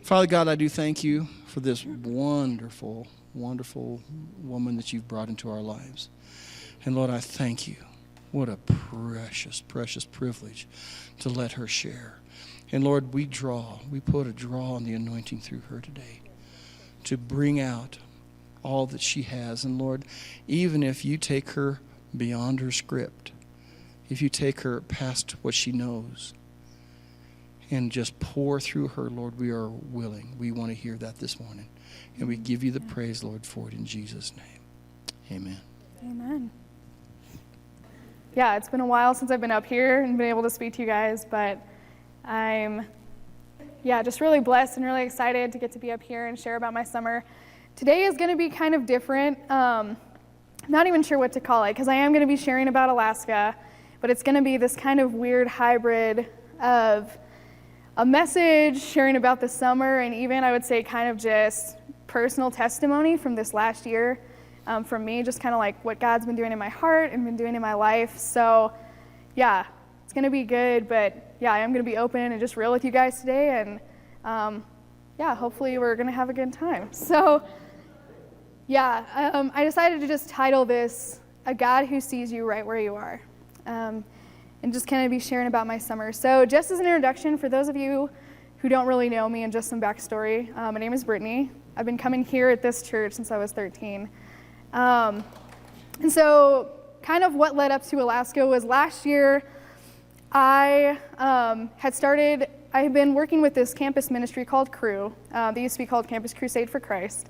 Father God, I do thank you for this wonderful, wonderful woman that you've brought into our lives. And Lord, I thank you. What a precious, precious privilege to let her share. And Lord, we put a draw on the anointing through her today to bring out all that she has. And Lord, even if you take her beyond her script, if you take her past what she knows and just pour through her, Lord, we are willing. We want to hear that this morning. And we give you the praise, Lord, for it in Jesus' name. Amen. Amen. Yeah, it's been a while since I've been up here and been able to speak to you guys, but I'm just really blessed and really excited to get to be up here and share about my summer. Today is going to be kind of different. Not even sure what to call it, because I am going to be sharing about Alaska, but it's going to be this kind of weird hybrid of a message, sharing about the summer, and even I would say kind of just personal testimony from this last year. From me, just kind of like what God's been doing in my heart and been doing in my life. So yeah, it's going to be good, but yeah, I am going to be open and just real with you guys today, and hopefully we're going to have a good time. So I decided to just title this, A God Who Sees You Right Where You Are, and just kind of be sharing about my summer. So just as an introduction, for those of you who don't really know me and just some backstory, my name is Brittany. I've been coming here at this church since I was 13. And so kind of what led up to Alaska was last year I had been working with this campus ministry called Cru. They used to be called Campus Crusade for Christ.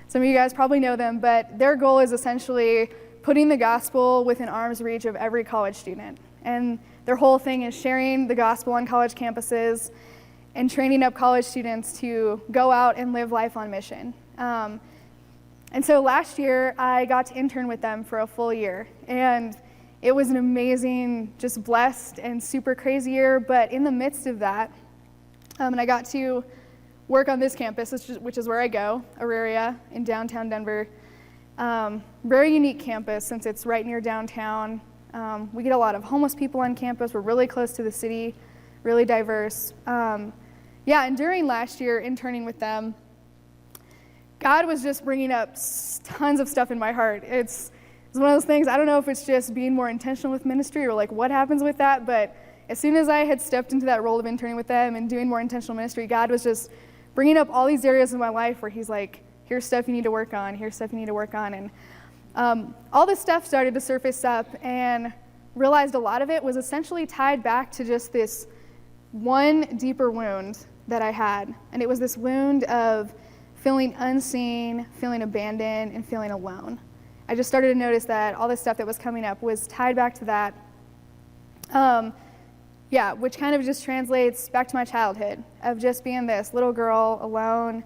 Some of you guys probably know them, but their goal is essentially putting the gospel within arm's reach of every college student. And their whole thing is sharing the gospel on college campuses and training up college students to go out and live life on mission. And so last year, I got to intern with them for a full year, and it was an amazing, just blessed and super crazy year, but in the midst of that, and I got to work on this campus, which is where I go, Auraria in downtown Denver. Very unique campus since it's right near downtown. We get a lot of homeless people on campus. We're really close to the city, really diverse. And during last year, interning with them, God was just bringing up tons of stuff in my heart. It's one of those things, I don't know if it's just being more intentional with ministry or like what happens with that, but as soon as I had stepped into that role of interning with them and doing more intentional ministry, God was just bringing up all these areas in my life where he's like, here's stuff you need to work on, here's stuff you need to work on. And all this stuff started to surface up, and realized a lot of it was essentially tied back to just this one deeper wound that I had. And it was this wound of feeling unseen, feeling abandoned, and feeling alone. I just started to notice that all this stuff that was coming up was tied back to that, which kind of just translates back to my childhood of just being this little girl alone,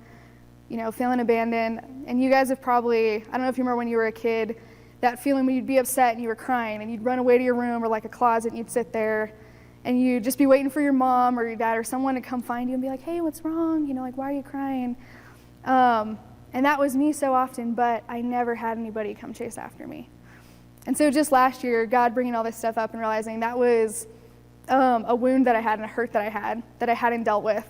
feeling abandoned. And you guys have probably, I don't know if you remember when you were a kid, that feeling when you'd be upset and you were crying and you'd run away to your room or like a closet and you'd sit there and you'd just be waiting for your mom or your dad or someone to come find you and be like, hey, what's wrong? Why are you crying? And that was me so often, but I never had anybody come chase after me. And so just last year, God bringing all this stuff up and realizing that was a wound that I had and a hurt that I hadn't dealt with.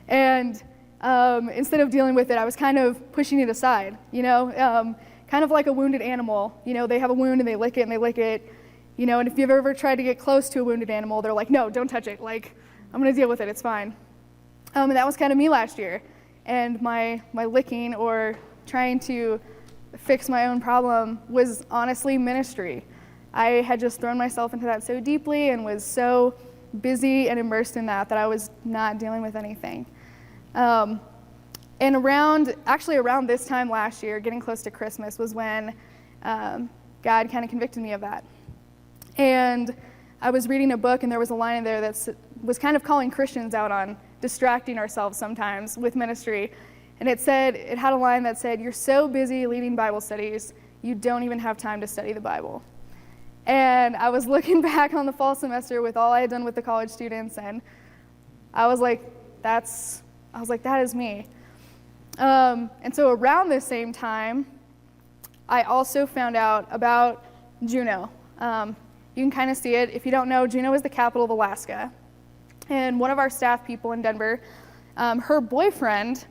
And instead of dealing with it, I was kind of pushing it aside, kind of like a wounded animal. They have a wound and they lick it and they lick it. And if you've ever tried to get close to a wounded animal, they're like, no, don't touch it. Like, I'm going to deal with it. It's fine. And that was kind of me last year. And my licking or trying to fix my own problem was honestly ministry. I had just thrown myself into that so deeply and was so busy and immersed in that I was not dealing with anything. And around this time last year, getting close to Christmas, was when God kind of convicted me of that. And I was reading a book, and there was a line in there that was kind of calling Christians out on distracting ourselves sometimes with ministry. And it had a line that said, you're so busy leading Bible studies, you don't even have time to study the Bible. And I was looking back on the fall semester with all I had done with the college students, and I was like, that is me. And so around this same time, I also found out about Juneau. You can kind of see it. If you don't know, Juneau is the capital of Alaska. And one of our staff people in Denver, her boyfriend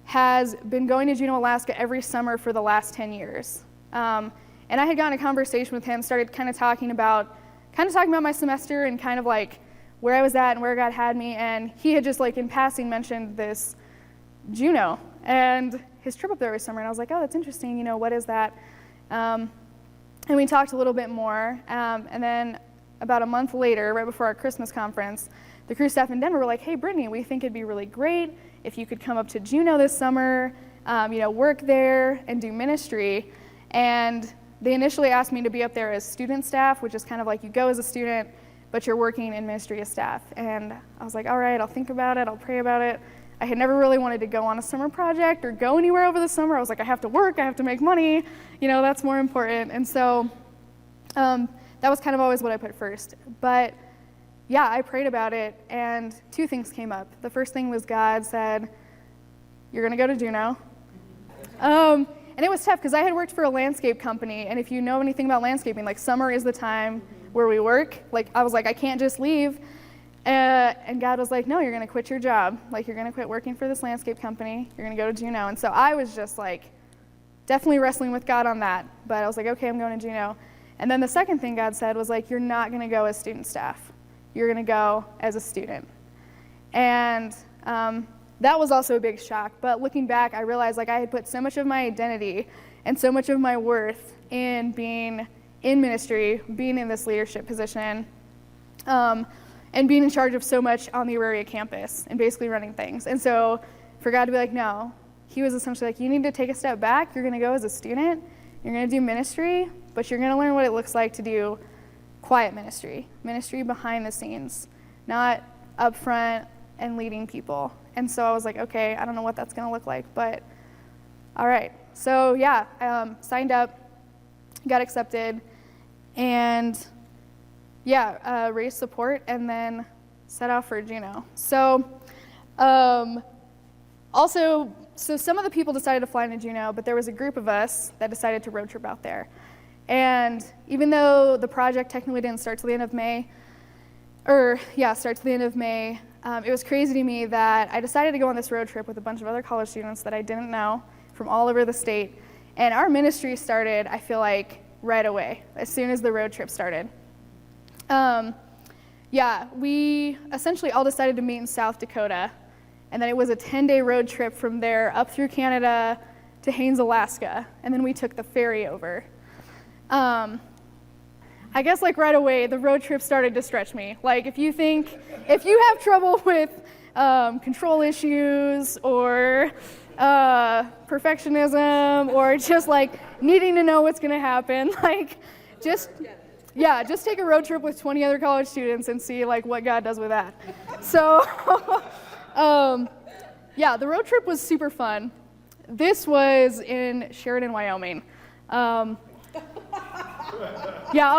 has been going to Juneau, Alaska every summer for the last 10 years. And I had gotten a conversation with him, started kind of talking about my semester and kind of like where I was at and where God had me. And he had just like in passing mentioned this Juneau and his trip up there every summer. And I was like, oh, that's interesting. You know, what is that? And we talked a little bit more. And then about a month later, right before our Christmas conference, the crew staff in Denver were like, hey, Brittany, we think it'd be really great if you could come up to Juneau this summer, work there and do ministry. And they initially asked me to be up there as student staff, which is kind of like you go as a student, but you're working in ministry as staff. And I was like, all right, I'll think about it, I'll pray about it. I had never really wanted to go on a summer project or go anywhere over the summer. I was like, I have to work, I have to make money, that's more important. And so that was kind of always what I put first. But yeah, I prayed about it, and two things came up. The first thing was God said, you're going to go to Juneau. And it was tough because I had worked for a landscape company, and if you know anything about landscaping, like summer is the time where we work. Like I was like, I can't just leave. And God was like, no, you're going to quit your job. Like you're going to quit working for this landscape company. You're going to go to Juneau. And so I was just like definitely wrestling with God on that. But I was like, okay, I'm going to Juneau. And then the second thing God said was like, you're not going to go as student staff. You're going to go as a student. And that was also a big shock. But looking back, I realized like I had put so much of my identity and so much of my worth in being in ministry, being in this leadership position, and being in charge of so much on the Auraria campus and basically running things. And so for God to be like, no, he was essentially like, you need to take a step back. You're going to go as a student. You're going to do ministry, but you're going to learn what it looks like to do quiet ministry behind the scenes, not up front and leading people. And so I was like, okay, I don't know what that's going to look like, but all right. So yeah, signed up, got accepted, and raised support, and then set out for Juneau. So so some of the people decided to fly into Juneau, but there was a group of us that decided to road trip out there. And even though the project technically didn't start till the end of May, it was crazy to me that I decided to go on this road trip with a bunch of other college students that I didn't know from all over the state. And our ministry started, I feel like, right away, as soon as the road trip started. We essentially all decided to meet in South Dakota. And then it was a 10-day road trip from there up through Canada to Haines, Alaska. And then we took the ferry over. I guess like right away, the road trip started to stretch me. Like if you have trouble with control issues or perfectionism or just like needing to know what's gonna happen, like just take a road trip with 20 other college students and see like what God does with that. So the road trip was super fun. This was in Sheridan, Wyoming. I'll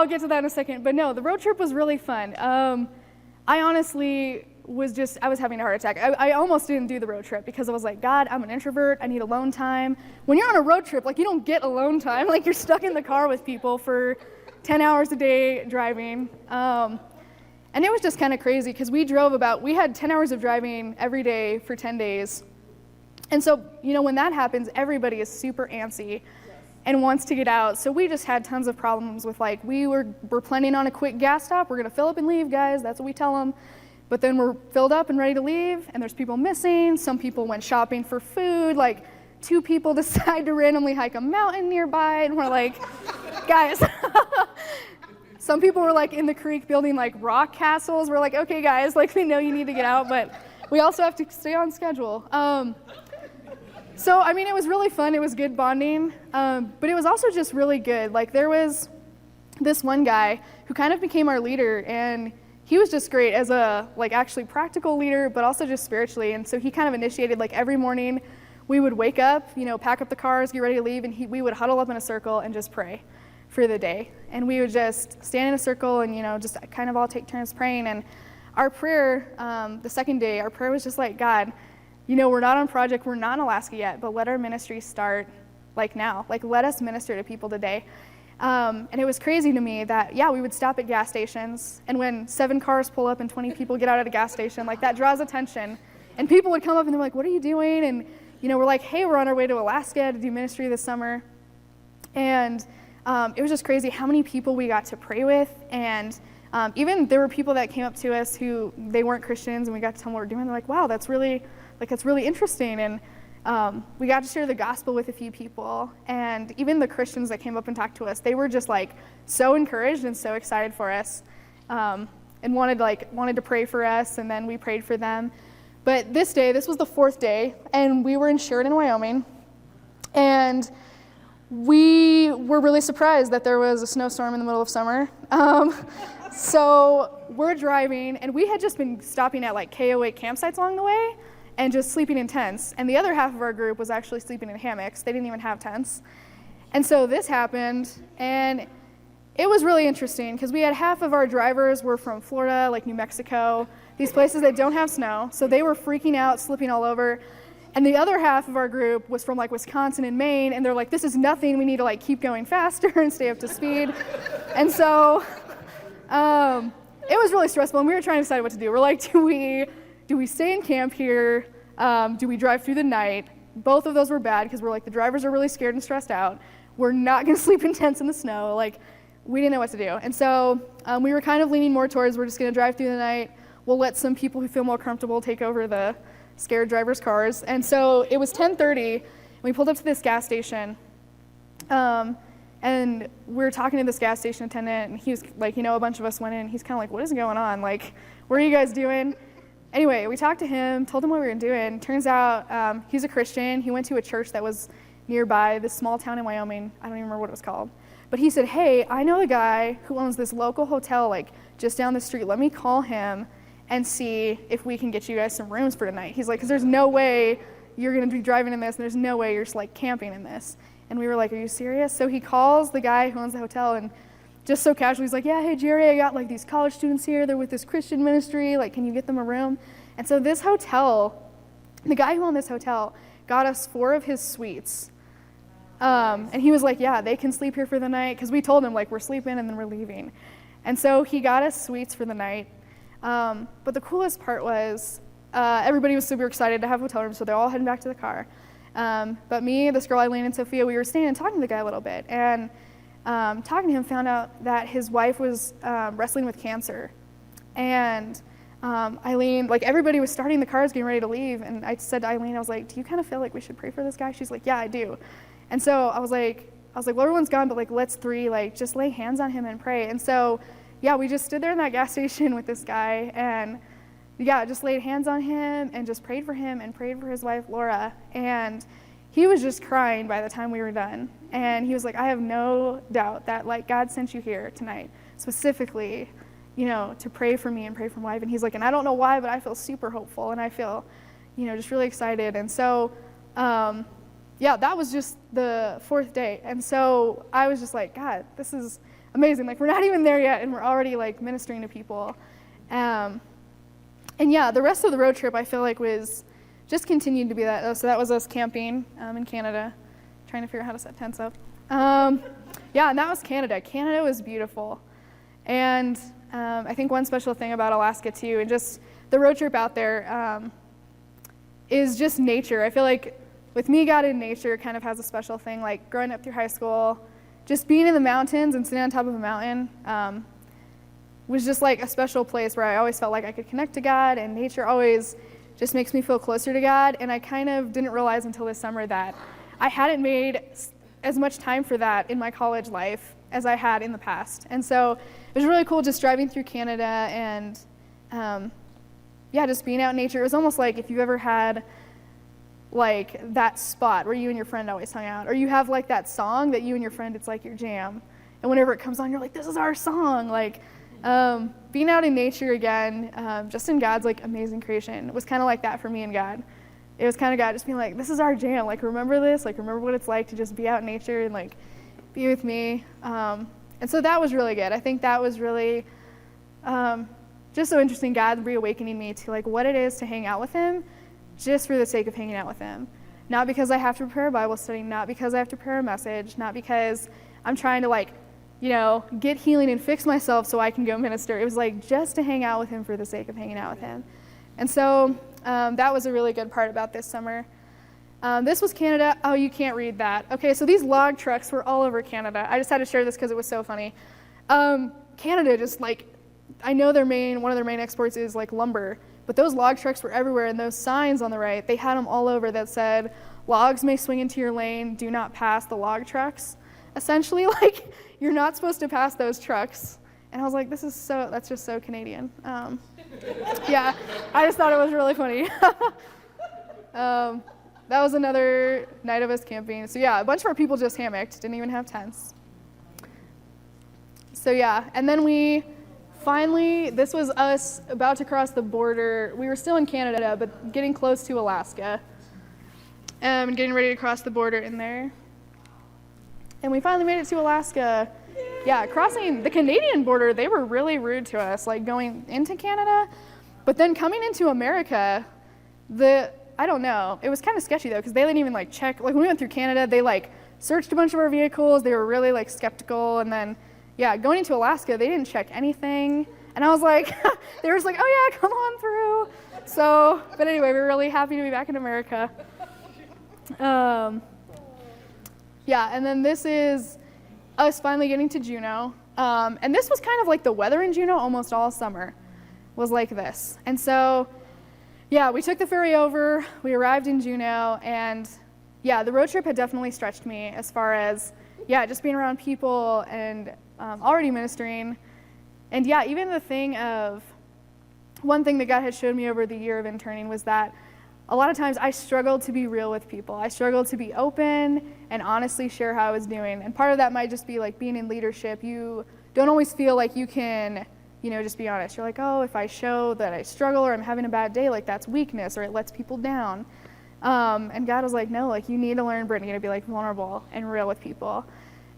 get to that in a second. But no, the road trip was really fun. I honestly I was having a heart attack. I almost didn't do the road trip because I was like, God, I'm an introvert. I need alone time. When you're on a road trip, like you don't get alone time. Like you're stuck in the car with people for 10 hours a day driving. And it was just kind of crazy because we had 10 hours of driving every day for 10 days. And so, when that happens, everybody is super antsy and wants to get out. So we just had tons of problems with like, we're planning on a quick gas stop. We're going to fill up and leave, guys. That's what we tell them. But then we're filled up and ready to leave, and there's people missing. Some people went shopping for food. Like 2 people decide to randomly hike a mountain nearby, and we're like, guys. Some people were like in the creek building like rock castles. We're like, okay, guys, like we know you need to get out, but we also have to stay on schedule. So, it was really fun. It was good bonding, but it was also just really good. Like there was this one guy who kind of became our leader, and he was just great as a actually practical leader, but also just spiritually. And so he kind of initiated every morning we would wake up, pack up the cars, get ready to leave, and we would huddle up in a circle and just pray for the day. And we would just stand in a circle and, just kind of all take turns praying. And our prayer, the second day, our prayer was just like, God, we're not on project, we're not in Alaska yet, but let our ministry start now. Let us minister to people today. And it was crazy to me that, we would stop at gas stations, and when 7 cars pull up and 20 people get out at a gas station, that draws attention. And people would come up and they're like, what are you doing? And, we're like, hey, we're on our way to Alaska to do ministry this summer. And it was just crazy how many people we got to pray with. And even there were people that came up to us who they weren't Christians, and we got to tell them what we're doing. They're like, wow, that's really interesting. And we got to share the gospel with a few people. And even the Christians that came up and talked to us, they were just like so encouraged and so excited for us, and wanted to pray for us. And then we prayed for them. But this was the 4th day, and we were in Sheridan, Wyoming. And we were really surprised that there was a snowstorm in the middle of summer. So we're driving, and we had just been stopping at like KO8 campsites along the way and just sleeping in tents. And the other half of our group was actually sleeping in hammocks. They didn't even have tents. And so this happened, and it was really interesting because we had half of our drivers were from Florida, like New Mexico, these places that don't have snow. So they were freaking out, slipping all over. And the other half of our group was from like Wisconsin and Maine, and they're like, this is nothing, we need to like keep going faster and stay up to speed. And so it was really stressful, and we were trying to decide what to do. We're like, do we stay in camp here? Do we drive through the night? Both of those were bad because we're like, the drivers are really scared and stressed out. We're not gonna sleep in tents in the snow. Like, we didn't know what to do. And so we were kind of leaning more towards, we're just gonna drive through the night. We'll let some people who feel more comfortable take over the scared drivers' cars. And so it was 10:30, and we pulled up to this gas station. And we were talking to this gas station attendant, and he was like, a bunch of us went in, and he's kind of like, what is going on? Like, what are you guys doing? Anyway, we talked to him, told him what we were doing. Turns out he's a Christian. He went to a church that was nearby, this small town in Wyoming. I don't even remember what it was called. But he said, hey, I know the guy who owns this local hotel, like, just down the street. Let me call him and see if we can get you guys some rooms for tonight. He's like, because there's no way you're going to be driving in this, and there's no way you're just, like, camping in this. And we were like, are you serious? So he calls the guy who owns the hotel, and just so casually, he's like, yeah, hey, Jerry, I got, like, these college students here. They're with this Christian ministry. Like, can you get them a room? And so this hotel, the guy who owned this hotel, got us 4 of his suites. And he was like, yeah, they can sleep here for the night, because we told him, like, we're sleeping and then we're leaving. And so he got us suites for the night. But the coolest part was everybody was super excited to have hotel rooms, so they're all heading back to the car. But me, this girl, Eileen, and Sophia, we were staying and talking to the guy a little bit. And talking to him, found out that his wife was wrestling with cancer. And Eileen, like, everybody was starting the cars, getting ready to leave. And I said to Eileen, I was like, do you kind of feel like we should pray for this guy? She's like, yeah, I do. And so I was like, well, everyone's gone, but like, let's 3, like, just lay hands on him and pray. And so, yeah, we just stood there in that gas station with this guy, and yeah, just laid hands on him and just prayed for him and prayed for his wife, Laura. And he was just crying by the time we were done. And he was like, I have no doubt that, like, God sent you here tonight specifically, to pray for me and pray for my wife. And he's like, and I don't know why, but I feel super hopeful, and I feel, just really excited. And so, yeah, that was just the 4th day. And so I was just like, God, this is amazing. Like, we're not even there yet, and we're already, like, ministering to people. And yeah, the rest of the road trip, I feel like, was just continued to be that. So that was us camping in Canada, trying to figure out how to set tents up. Yeah, and that was Canada. Canada was beautiful. And I think one special thing about Alaska, too, and just the road trip out there is just nature. I feel like with me, God in nature kind of has a special thing. Like, growing up through high school, just being in the mountains and sitting on top of a mountain was just like a special place where I always felt like I could connect to God, and nature always just makes me feel closer to God. And I kind of didn't realize until this summer that I hadn't made as much time for that in my college life as I had in the past. And so it was really cool just driving through Canada and yeah, just being out in nature. It was almost like if you've ever had like that spot where you and your friend always hung out, or you have like that song that you and your friend, it's like your jam, and whenever it comes on, you're like, this is our song. Like, being out in nature again, just in God's like amazing creation, was kind of like that for me and God. It was kind of God just being like, this is our jam. Like, remember this? Like, remember what it's like to just be out in nature and like be with me. And so that was really good. I think that was really just so interesting, God reawakening me to like what it is to hang out with him, just for the sake of hanging out with him. Not because I have to prepare a Bible study, not because I have to prepare a message, not because I'm trying to like, get healing and fix myself so I can go minister. It was like just to hang out with him for the sake of hanging out with him. And so that was a really good part about this summer. This was Canada. Oh, you can't read that. Okay, so these log trucks were all over Canada. I just had to share this because it was so funny. Canada just like, I know one of their main exports is like lumber, but those log trucks were everywhere, and those signs on the right, they had them all over that said, logs may swing into your lane, do not pass the log trucks. Essentially, like, you're not supposed to pass those trucks. And I was like, that's just so Canadian. Yeah, I just thought it was really funny. That was another night of us camping. So yeah, a bunch of our people just hammocked, didn't even have tents. So yeah, and then this was us about to cross the border. We were still in Canada, but getting close to Alaska. And getting ready to cross the border in there. And we finally made it to Alaska. Yeah, crossing the Canadian border, they were really rude to us, like going into Canada. But then coming into America, I don't know, it was kind of sketchy though, because they didn't even like check, like when we went through Canada, they like searched a bunch of our vehicles, they were really like skeptical, and then, yeah, going into Alaska, they didn't check anything, and I was like, they were just like, oh yeah, come on through. So, but anyway, we were really happy to be back in America. Yeah, and then this is us finally getting to Juneau, and this was kind of like the weather in Juneau almost all summer was like this, and so, yeah, we took the ferry over, we arrived in Juneau, and yeah, the road trip had definitely stretched me as far as, yeah, just being around people and already ministering. And yeah, even the thing of, one thing that God had showed me over the year of interning was that a lot of times I struggled to be real with people. I struggled to be open and honestly share how I was doing. And part of that might just be like being in leadership. You don't always feel like you can, just be honest. You're like, oh, if I show that I struggle or I'm having a bad day, like that's weakness or it lets people down. And God was like, no, like you need to learn, Brittany, to be like vulnerable and real with people.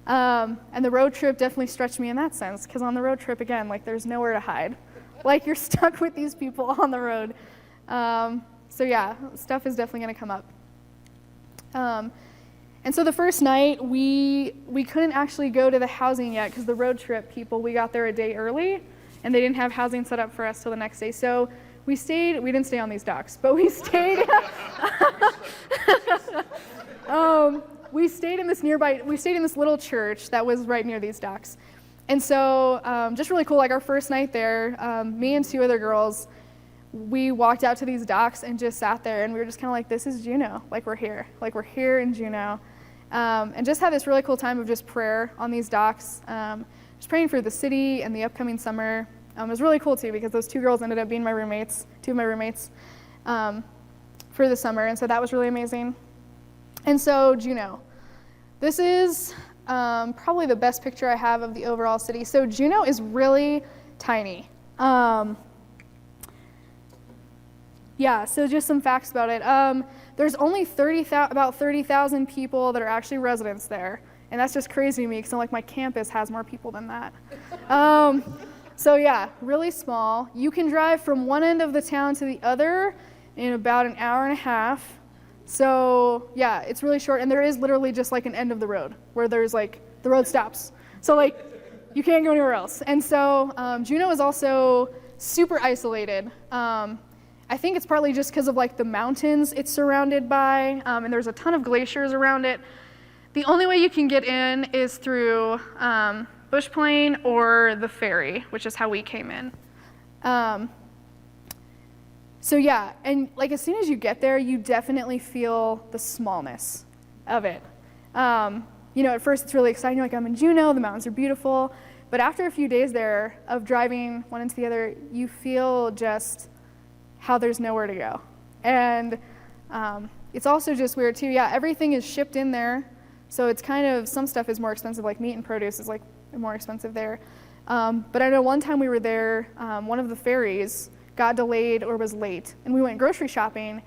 And the road trip definitely stretched me in that sense, because on the road trip, again, like there's nowhere to hide. Like you're stuck with these people on the road. So yeah, stuff is definitely going to come up. And so the first night, we couldn't actually go to the housing yet because the road trip people, we got there a day early, and they didn't have housing set up for us till the next day. So we didn't stay on these docks, but we stayed, we stayed in this little church that was right near these docks. And so just really cool, like our first night there, me and two other girls, we walked out to these docks and just sat there, and we were just kind of like, this is Juneau, like we're here in Juneau. And just had this really cool time of just prayer on these docks, just praying for the city and the upcoming summer. It was really cool too, because those two girls ended up being two of my roommates for the summer, and so that was really amazing. And so Juneau, this is probably the best picture I have of the overall city. So Juneau is really tiny. Yeah, so just some facts about it. There's only about 30,000 people that are actually residents there. And that's just crazy to me, because like my campus has more people than that. So yeah, really small. You can drive from one end of the town to the other in about an hour and a half. So yeah, it's really short. And there is literally just like an end of the road where there's like, the road stops. So like, you can't go anywhere else. And so Juneau is also super isolated. I think it's partly just because of like the mountains it's surrounded by, and there's a ton of glaciers around it. The only way you can get in is through bush plane or the ferry, which is how we came in. So yeah, and like as soon as you get there, you definitely feel the smallness of it. At first it's really exciting, you're like, I'm in Juneau, the mountains are beautiful, but after a few days there of driving one into the other, you feel just how there's nowhere to go. And it's also just weird too. Yeah, everything is shipped in there. So it's kind of, some stuff is more expensive, like meat and produce is like more expensive there. But I know one time we were there, one of the ferries got delayed or was late. And we went grocery shopping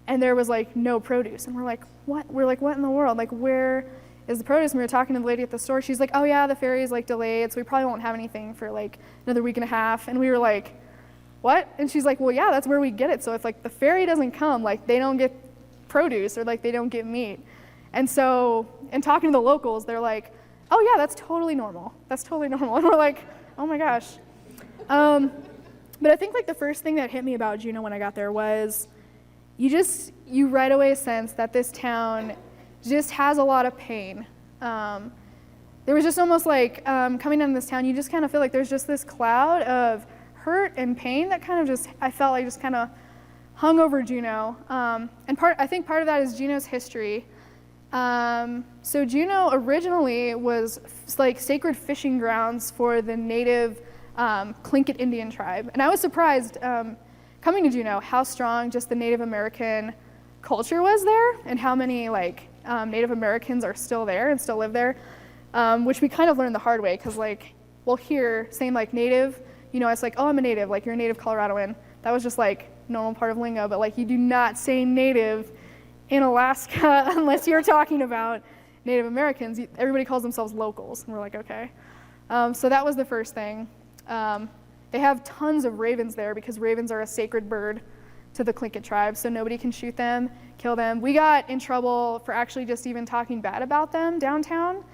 and there was like no produce. And we're like, what? We're like, what in the world? Like, where is the produce? And we were talking to the lady at the store. She's like, oh yeah, the ferry is like delayed. So we probably won't have anything for like another week and a half. And we were like, what? And she's like, well, yeah, that's where we get it. So if like the ferry doesn't come, like they don't get produce or like they don't get meat. And so, and talking to the locals, they're like, oh yeah, that's totally normal. That's totally normal. And we're like, oh my gosh. But I think like the first thing that hit me about Juneau when I got there was you right away sense that this town just has a lot of pain. There was just almost like coming into this town, you just kind of feel like there's just this cloud of hurt and pain that kind of just, I felt like just kind of hung over Juneau. And I think part of that is Juneau's history. So Juneau originally was like sacred fishing grounds for the native Tlingit Indian tribe. And I was surprised coming to Juneau how strong just the Native American culture was there and how many like Native Americans are still there and still live there, which we kind of learned the hard way because like, well here, saying like native, you know, it's like, oh, I'm a native, like you're a native Coloradoan. That was just like normal part of lingo, but like you do not say native in Alaska unless you're talking about Native Americans. Everybody calls themselves locals, and we're like, okay. So that was the first thing. They have tons of ravens there because ravens are a sacred bird to the Tlingit tribe, so nobody can shoot them, kill them. We got in trouble for actually just even talking bad about them downtown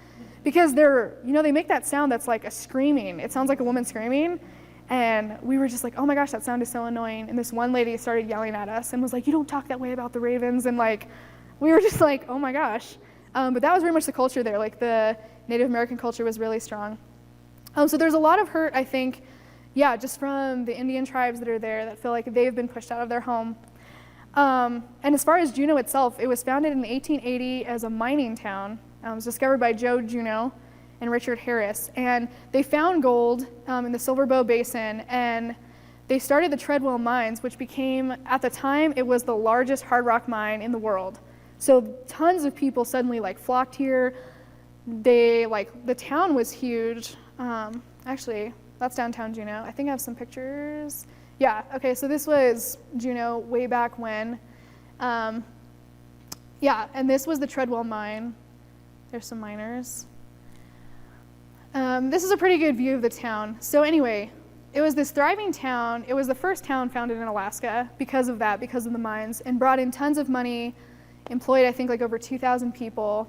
because they're, you know, they make that sound that's like a screaming. It sounds like a woman screaming. And we were just like, oh my gosh, that sound is so annoying. And this one lady started yelling at us and was like, you don't talk that way about the ravens. And like, we were just like, oh my gosh. But that was very much the culture there. Like the Native American culture was really strong. So there's a lot of hurt, I think, yeah, just from the Indian tribes that are there that feel like they've been pushed out of their home. And as far as Juneau itself, it was founded in 1880 as a mining town. It was discovered by Joe Juneau and Richard Harris, and they found gold in the Silver Bow Basin, and they started the Treadwell mines, which became, at the time, it was the largest hard rock mine in the world. So tons of people suddenly like flocked here. The town was huge. Actually, that's downtown Juneau. I think I have some pictures. Yeah, okay, so this was Juneau way back when. Yeah, and this was the Treadwell mine. There's some miners. This is a pretty good view of the town. So anyway, it was this thriving town. It was the first town founded in Alaska because of that, because of the mines, and brought in tons of money, employed I think like over 2,000 people.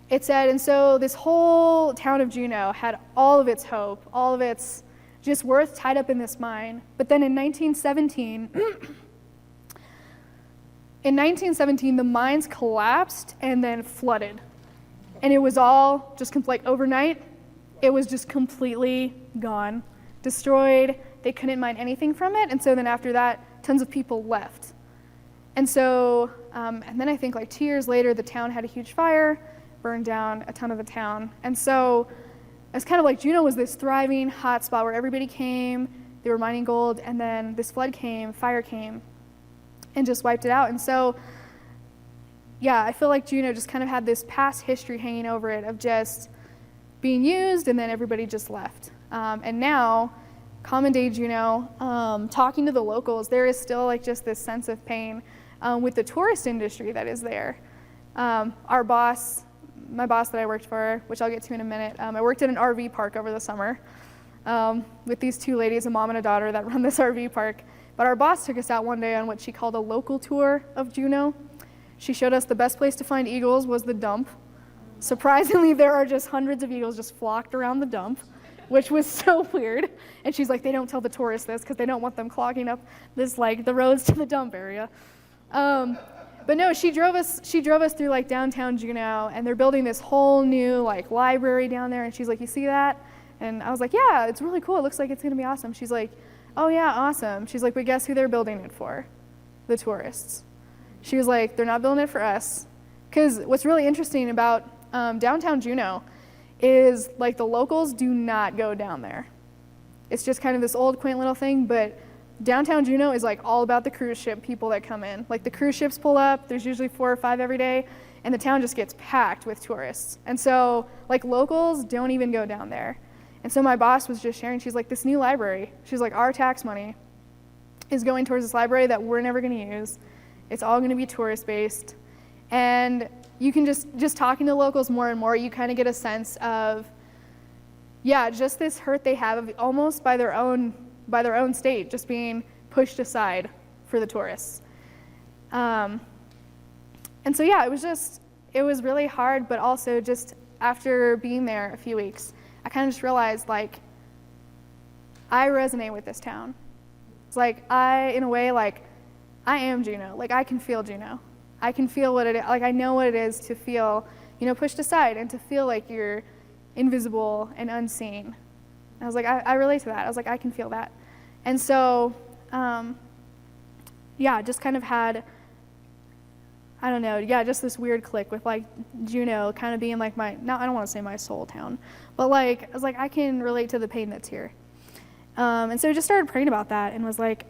It said, and so this whole town of Juneau had all of its hope, all of its just worth tied up in this mine. But then in 1917, the mines collapsed and then flooded. And it was all just like overnight, it was just completely gone, destroyed. They couldn't mine anything from it. And so then after that, tons of people left. And so, and then I think like 2 years later, the town had a huge fire, burned down a ton of the town. And so it's kind of like Juneau was this thriving hot spot where everybody came, they were mining gold, and then this flood came, fire came, and just wiped it out. And so, yeah, I feel like Juneau just kind of had this past history hanging over it of just being used and then everybody just left. And now, common day Juneau, talking to the locals, there is still like just this sense of pain with the tourist industry that is there. Our boss, my boss that I worked for, which I'll get to in a minute, I worked at an RV park over the summer with these two ladies, a mom and a daughter that run this RV park. But our boss took us out one day on what she called a local tour of Juneau. She showed us the best place to find eagles was the dump. Surprisingly, there are just hundreds of eagles just flocked around the dump, which was so weird. And she's like, they don't tell the tourists this because they don't want them clogging up this like the roads to the dump area. But no, she drove us through like downtown Juneau, and they're building this whole new like library down there. And she's like, you see that? And I was like, yeah, it's really cool. It looks like it's gonna be awesome. She's like, oh yeah, awesome. She's like, but guess who they're building it for? The tourists. She was like, they're not building it for us. Because what's really interesting about downtown Juneau is like the locals do not go down there. It's just kind of this old quaint little thing, but downtown Juneau is like all about the cruise ship people that come in. Like the cruise ships pull up, there's usually 4 or 5 every day, and the town just gets packed with tourists. And so like locals don't even go down there. And so my boss was just sharing, she's like, this new library, she's like, our tax money is going towards this library that we're never gonna use. It's all gonna be tourist based. And you can just talking to locals more and more, you kind of get a sense of, yeah, just this hurt they have of almost by their own state, just being pushed aside for the tourists. And so yeah, it was really hard, but also just after being there a few weeks, I kind of just realized like, I resonate with this town. It's like in a way, like I am Juneau. Like I can feel Juneau. I can feel what it is. Like I know what it is to feel, pushed aside and to feel like you're invisible and unseen. And I was like, I relate to that. I was like, I can feel that. And so, just kind of had, I don't know, just this weird click with like Juneau kind of being like I don't want to say my soul town, but like, I was like, I can relate to the pain that's here. And so I just started praying about that and was like,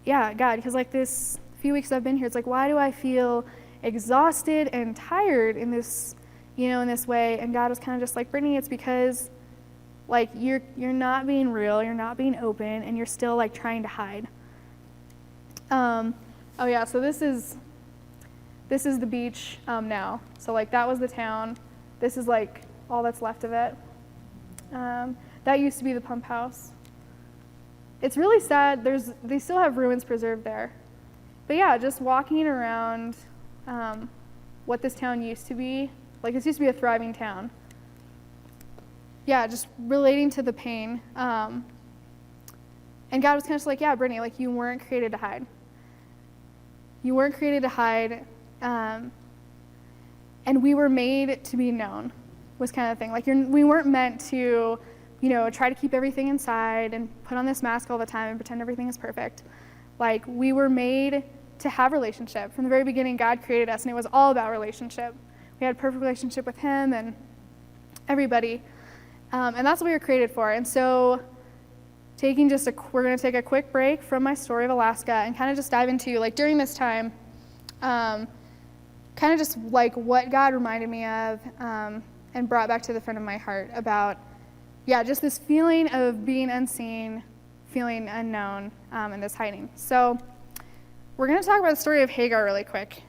yeah, God, because like this few weeks I've been here, it's like, why do I feel exhausted and tired in this, in this way? And God was kind of just like, Brittany, it's because like you're not being real, you're not being open, and you're still like trying to hide. So this is the beach now. So like that was the town. This is like all that's left of it. That used to be the pump house. It's really sad. They still have ruins preserved there. But yeah, just walking around what this town used to be. Like this used to be a thriving town. Yeah, just relating to the pain. And God was kind of just like, yeah, Brittany, like you weren't created to hide. You weren't created to hide. And we were made to be known, was kind of the thing. Like we weren't meant to, try to keep everything inside and put on this mask all the time and pretend everything is perfect. Like we were made to have relationship. From the very beginning, God created us, and it was all about relationship. We had a perfect relationship with Him and everybody. And that's what we were created for. And so we're going to take a quick break from my story of Alaska and kind of just dive into, like during this time, kind of just like what God reminded me of and brought back to the front of my heart about, just this feeling of being unseen, feeling unknown, and this hiding. So we're going to talk about the story of Hagar really quick.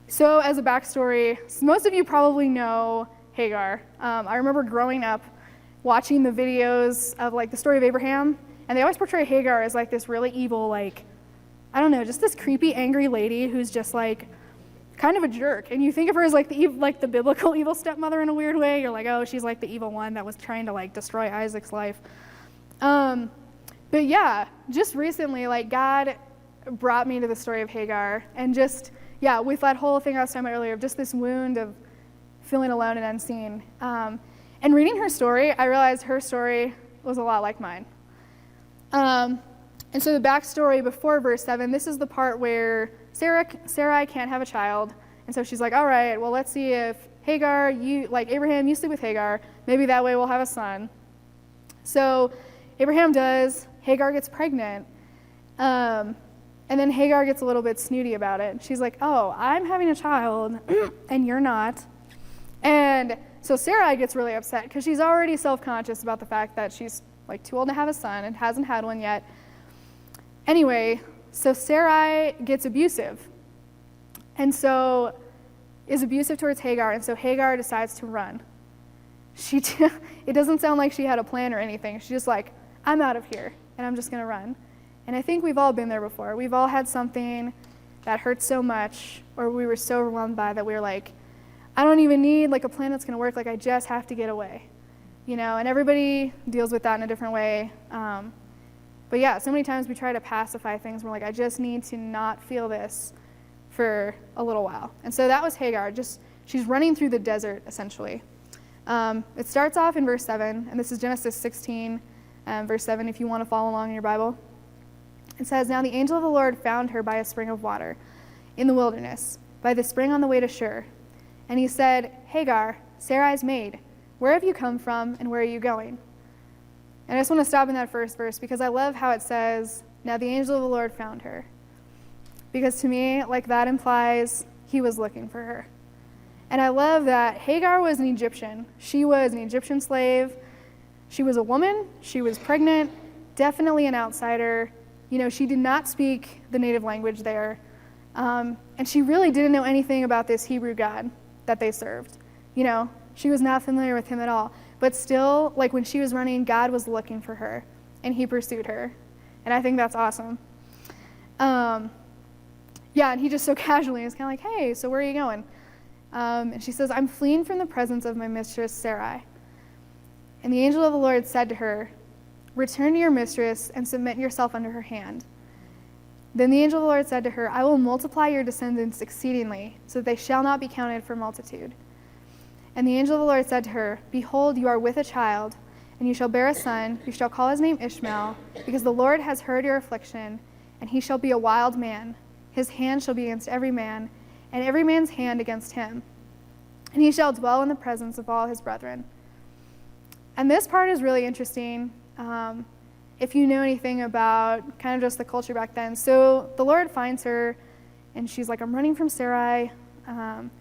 So as a backstory, most of you probably know Hagar. I remember growing up watching the videos of like the story of Abraham, and they always portray Hagar as like this really evil, like, I don't know, just this creepy, angry lady who's just like kind of a jerk. And you think of her as like the biblical evil stepmother in a weird way. You're like, oh, she's like the evil one that was trying to like destroy Isaac's life. But yeah, just recently, like God brought me to the story of Hagar, and just, with that whole thing I was talking about earlier, of just this wound of feeling alone and unseen. And reading her story, I realized her story was a lot like mine. And so the backstory before verse 7, this is the part where Sarai can't have a child. And so she's like, all right, well, let's see if Hagar, Abraham, you sleep with Hagar. Maybe that way we'll have a son. So Abraham does. Hagar gets pregnant. And then Hagar gets a little bit snooty about it. She's like, oh, I'm having a child and you're not. And so Sarai gets really upset because she's already self-conscious about the fact that she's like too old to have a son and hasn't had one yet. Anyway, so Sarai gets abusive. And so is abusive towards Hagar, and so Hagar decides to run. It doesn't sound like she had a plan or anything. She's just like, I'm out of here, and I'm just going to run. And I think we've all been there before. We've all had something that hurts so much, or we were so overwhelmed by that we were like, I don't even need like a plan that's going to work. Like I just have to get away, and everybody deals with that in a different way. But yeah, so many times we try to pacify things. We're like, I just need to not feel this for a little while. And so that was Hagar. She's running through the desert, essentially. It starts off in verse 7, and this is Genesis 16, verse 7, if you want to follow along in your Bible. It says, now the angel of the Lord found her by a spring of water in the wilderness, by the spring on the way to Shur. And he said, Hagar, Sarai's maid, where have you come from and where are you going? And I just want to stop in that first verse because I love how it says, now the angel of the Lord found her. Because to me, like that implies he was looking for her. And I love that Hagar was an Egyptian. She was an Egyptian slave. She was a woman. She was pregnant, definitely an outsider. She did not speak the native language there. And she really didn't know anything about this Hebrew God that they served. She was not familiar with him at all. But still, like when she was running, God was looking for her, and he pursued her. And I think that's awesome. And he just so casually is kind of like, hey, so where are you going? And she says, I'm fleeing from the presence of my mistress Sarai. And the angel of the Lord said to her, return to your mistress and submit yourself under her hand. Then the angel of the Lord said to her, I will multiply your descendants exceedingly, so that they shall not be counted for multitude. And the angel of the Lord said to her, behold, you are with a child, and you shall bear a son. You shall call his name Ishmael, because the Lord has heard your affliction, and he shall be a wild man. His hand shall be against every man, and every man's hand against him. And he shall dwell in the presence of all his brethren. And this part is really interesting, if you know anything about kind of just the culture back then. So the Lord finds her, and she's like, I'm running from Sarai. And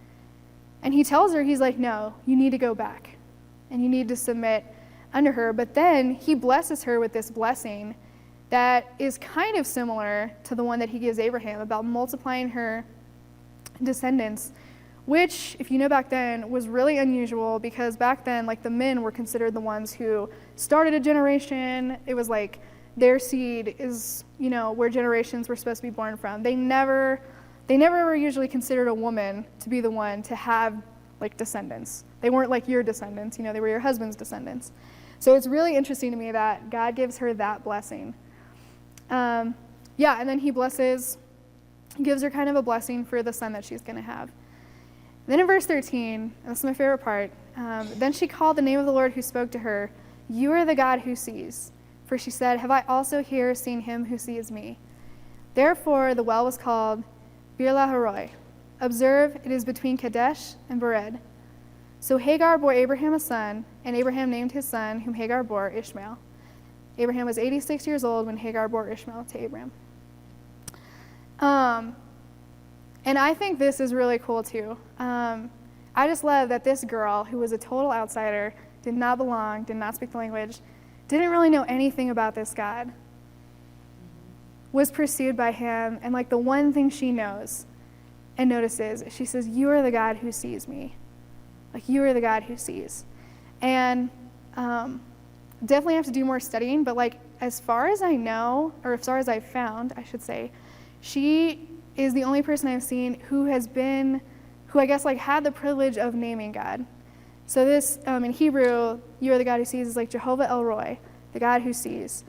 he tells her, he's like, no, you need to go back, and you need to submit under her. But then he blesses her with this blessing that is kind of similar to the one that he gives Abraham about multiplying her descendants, which, if you know back then, was really unusual, because back then, like, the men were considered the ones who started a generation. It was like their seed is, where generations were supposed to be born from. They never were usually considered a woman to be the one to have, like, descendants. They weren't like your descendants, they were your husband's descendants. So it's really interesting to me that God gives her that blessing. And then he gives her kind of a blessing for the son that she's going to have. Then in verse 13, and this is my favorite part, then she called the name of the Lord who spoke to her, you are the God who sees. For she said, have I also here seen him who sees me? Therefore the well was called Bir-lahai-roi. Observe, it is between Kadesh and Bered. So Hagar bore Abraham a son, and Abraham named his son, whom Hagar bore, Ishmael. Abraham was 86 years old when Hagar bore Ishmael to Abraham. And I think this is really cool too. I just love that this girl, who was a total outsider, did not belong, did not speak the language, didn't really know anything about this God, was pursued by him, and like the one thing she knows and notices, she says, you are the God who sees me. Like, you are the God who sees. And definitely have to do more studying, but like, as far as I know, or as far as I've found, I should say, she is the only person I've seen who I guess like had the privilege of naming God. So this, in Hebrew, you are the God who sees, is like Jehovah El Roi, the God who sees.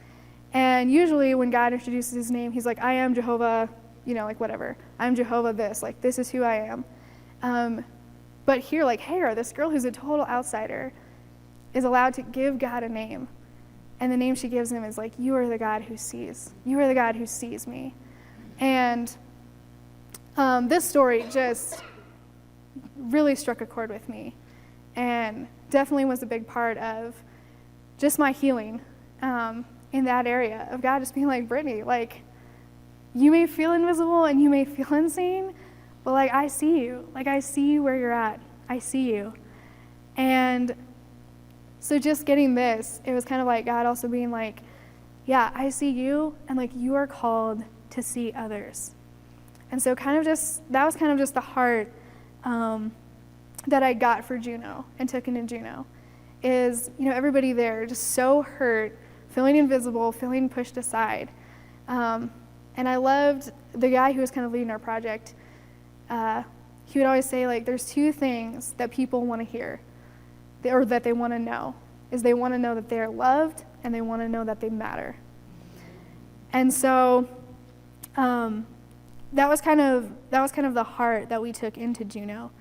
And usually when God introduces his name, he's like, I am Jehovah, like whatever. I'm Jehovah this, like this is who I am. But here, like Hagar, this girl who's a total outsider, is allowed to give God a name. And the name she gives him is like, you are the God who sees. You are the God who sees me. And this story just really struck a chord with me, and definitely was a big part of just my healing in that area of God just being like, Brittany, like, you may feel invisible and you may feel unseen, but like, I see you. Like, I see you where you're at. I see you. And so just getting this, it was kind of like God also being like, yeah, I see you, and like, you are called to see others. And so that was kind of just the heart that I got for Juneau and took into Juneau, is, everybody there just so hurt, feeling invisible, feeling pushed aside. And I loved the guy who was kind of leading our project. He would always say, like, there's two things that people want to hear, or that they want to know, is they want to know that they're loved, and they want to know that they matter. And so that was kind of the heart that we took into Juneau.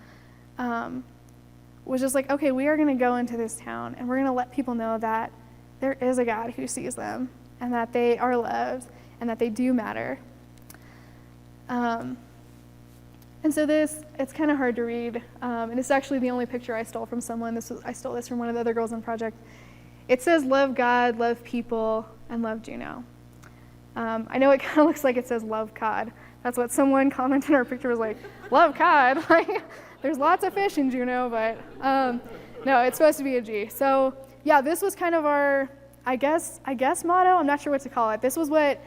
Was just like, okay, we are going to go into this town, and we're going to let people know that there is a God who sees them, and that they are loved, and that they do matter. And so it's kind of hard to read, and it's actually the only picture I stole from someone. I stole this from one of the other girls in project. It says, love God, love people, and love Juneau. I know it kind of looks like it says love cod. That's what someone commented in our picture, was like, love cod. Like, there's lots of fish in Juneau, but no, it's supposed to be a G. So yeah, this was kind of our, I guess motto. I'm not sure what to call it. This was what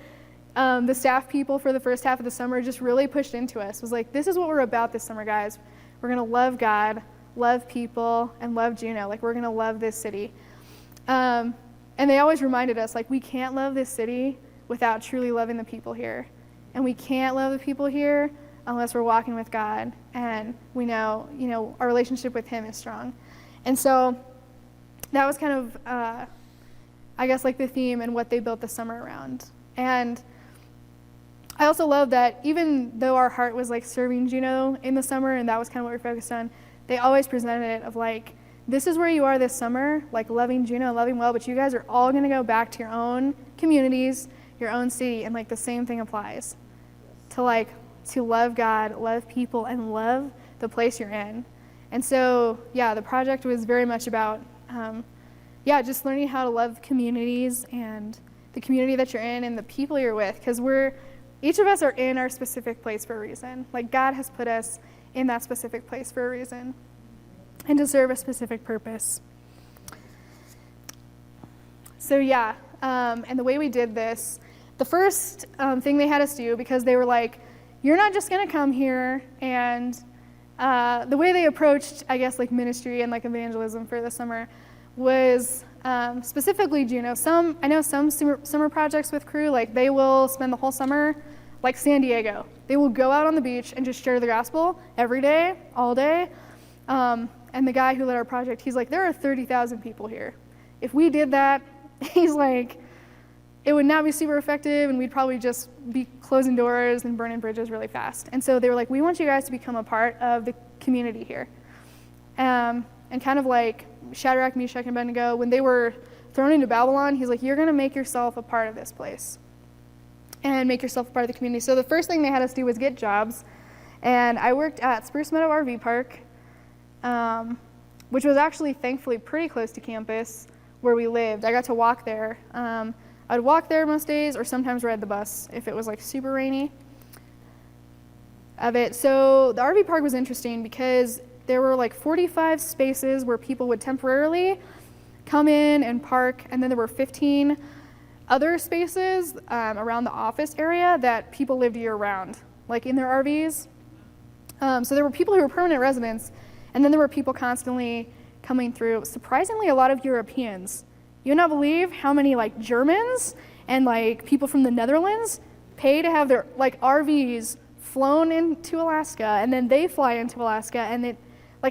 the staff people for the first half of the summer just really pushed into us, was like, this is what we're about this summer, guys. We're going to love God, love people, and love Juneau. Like, we're going to love this city. And they always reminded us, like, we can't love this city without truly loving the people here. And we can't love the people here unless we're walking with God and we know, our relationship with him is strong. And so that was kind of, I guess, like the theme and what they built the summer around. And I also love that even though our heart was like serving Juneau in the summer, and that was kind of what we were focused on, they always presented it of like, this is where you are this summer, like loving Juneau, loving well, but you guys are all going to go back to your own communities, your own city, and like the same thing applies to love God, love people, and love the place you're in. And so, yeah, the project was very much about, just learning how to love communities and the community that you're in and the people you're with, because each of us are in our specific place for a reason. Like God has put us in that specific place for a reason and to serve a specific purpose. So and the way we did this, the first thing they had us do, because they were like, you're not just going to come here, and the way they approached, I guess, like ministry and like evangelism for the summer was specifically Juneau. I know some summer projects with Crew, like they will spend the whole summer, like San Diego. They will go out on the beach and just share the gospel every day, all day. And the guy who led our project, he's like, there are 30,000 people here. If we did that, he's like, it would not be super effective, and we'd probably just be closing doors and burning bridges really fast. And so they were like, we want you guys to become a part of the community here. And kind of like Shadrach, Meshach, and Abednego, when they were thrown into Babylon, he's like, you're going to make yourself a part of this place and make yourself a part of the community. So the first thing they had us do was get jobs. And I worked at Spruce Meadow RV Park, which was actually thankfully pretty close to campus where we lived. I got to walk there. I'd walk there most days or sometimes ride the bus if it was like super rainy of it. So the RV park was interesting because there were like 45 spaces where people would temporarily come in and park, and then there were 15 other spaces around the office area that people lived year-round, like in their RVs. So there were people who were permanent residents, and then there were people constantly coming through. Surprisingly, a lot of Europeans. You would not believe how many like Germans and like people from the Netherlands pay to have their like RVs flown into Alaska, and then they fly into Alaska, and it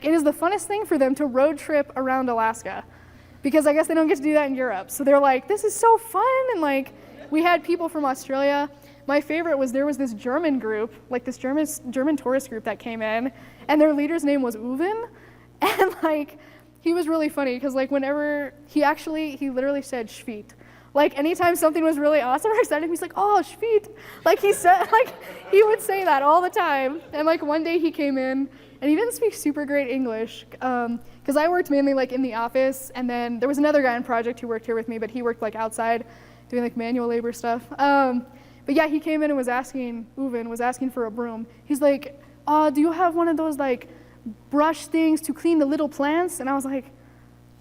is the funnest thing for them to road trip around Alaska, because I guess they don't get to do that in Europe. So they're like, this is so fun. And like, we had people from Australia. My favorite was there was this German group, like this German tourist group that came in, and their leader's name was Uwe. And like, he was really funny because like whenever he literally said Schweet. Like anytime something was really awesome or exciting, he's like, oh, Schweet. Like he said, like he would say that all the time. And like one day he came in and he didn't speak super great English because I worked mainly like in the office, and then there was another guy in project who worked here with me, but he worked like outside doing like manual labor stuff. But yeah, he came in and was asking for a broom. He's like, do you have one of those like brush things to clean the little plants? And I was like,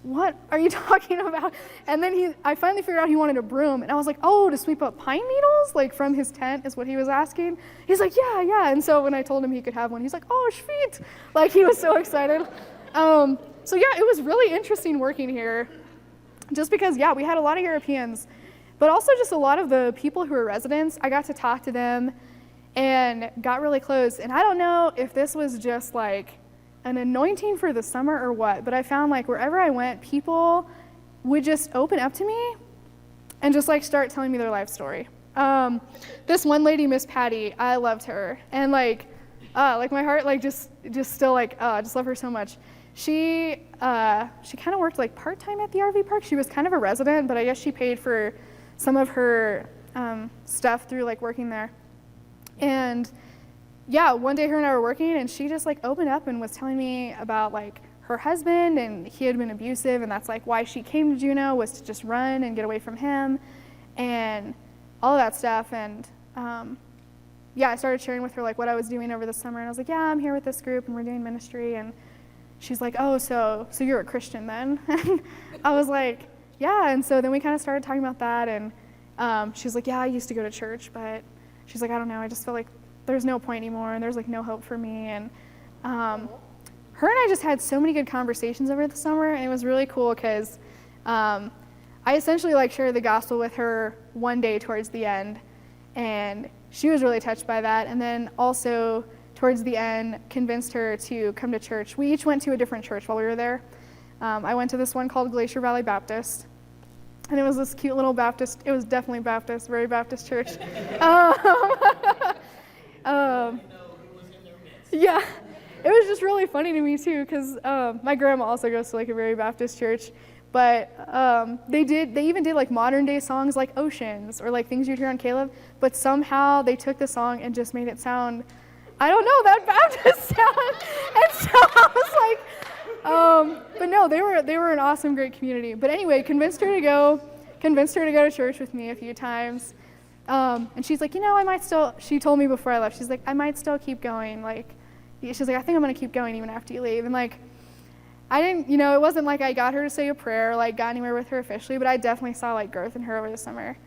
what are you talking about? And then I finally figured out he wanted a broom, and I was like, oh, to sweep up pine needles, like from his tent is what he was asking. He's like, yeah. And so when I told him he could have one, he's like, oh, sweet. Like he was so excited. So yeah, it was really interesting working here, just because, yeah, we had a lot of Europeans, but also just a lot of the people who were residents. I got to talk to them and got really close. And I don't know if this was just like an anointing for the summer or what, but I found like wherever I went, people would just open up to me and just like start telling me their life story. This one lady, Miss Patty, I loved her, and like my heart like just still like just love her so much. She kind of worked like part-time at the RV park. She was kind of a resident, but I guess she paid for some of her stuff through like working there. And yeah, one day her and I were working, and she just like opened up and was telling me about like her husband, and he had been abusive, and that's like why she came to Juneau, was to just run and get away from him and all of that stuff. And I started sharing with her like what I was doing over the summer, and I was like, yeah, I'm here with this group and we're doing ministry. And she's like, oh, so you're a Christian then? And I was like, yeah. And so then we kind of started talking about that, and she's like, yeah, I used to go to church, but she's like, I don't know, I just feel like there's no point anymore, and there's like no hope for me. And her and I just had so many good conversations over the summer, and it was really cool because I essentially like shared the gospel with her one day towards the end, and she was really touched by that. And then also towards the end, convinced her to come to church. We each went to a different church while we were there, I went to this one called Glacier Valley Baptist, and it was this cute little Baptist. It was definitely Baptist, very Baptist church. Yeah, it was just really funny to me too, because my grandma also goes to like a very Baptist church. But they even did like modern day songs like Oceans or like things you'd hear on Caleb, but somehow they took the song and just made it sound, I don't know, that Baptist sound. And so I was like, but no, they were an awesome, great community. But anyway, convinced her to go to church with me a few times. And she's like, I might still, she told me before I left, she's like, I might still keep going. Like, she's like, I think I'm going to keep going even after you leave. And like, I didn't, it wasn't like I got her to say a prayer, or like got anywhere with her officially, but I definitely saw like growth in her over the summer.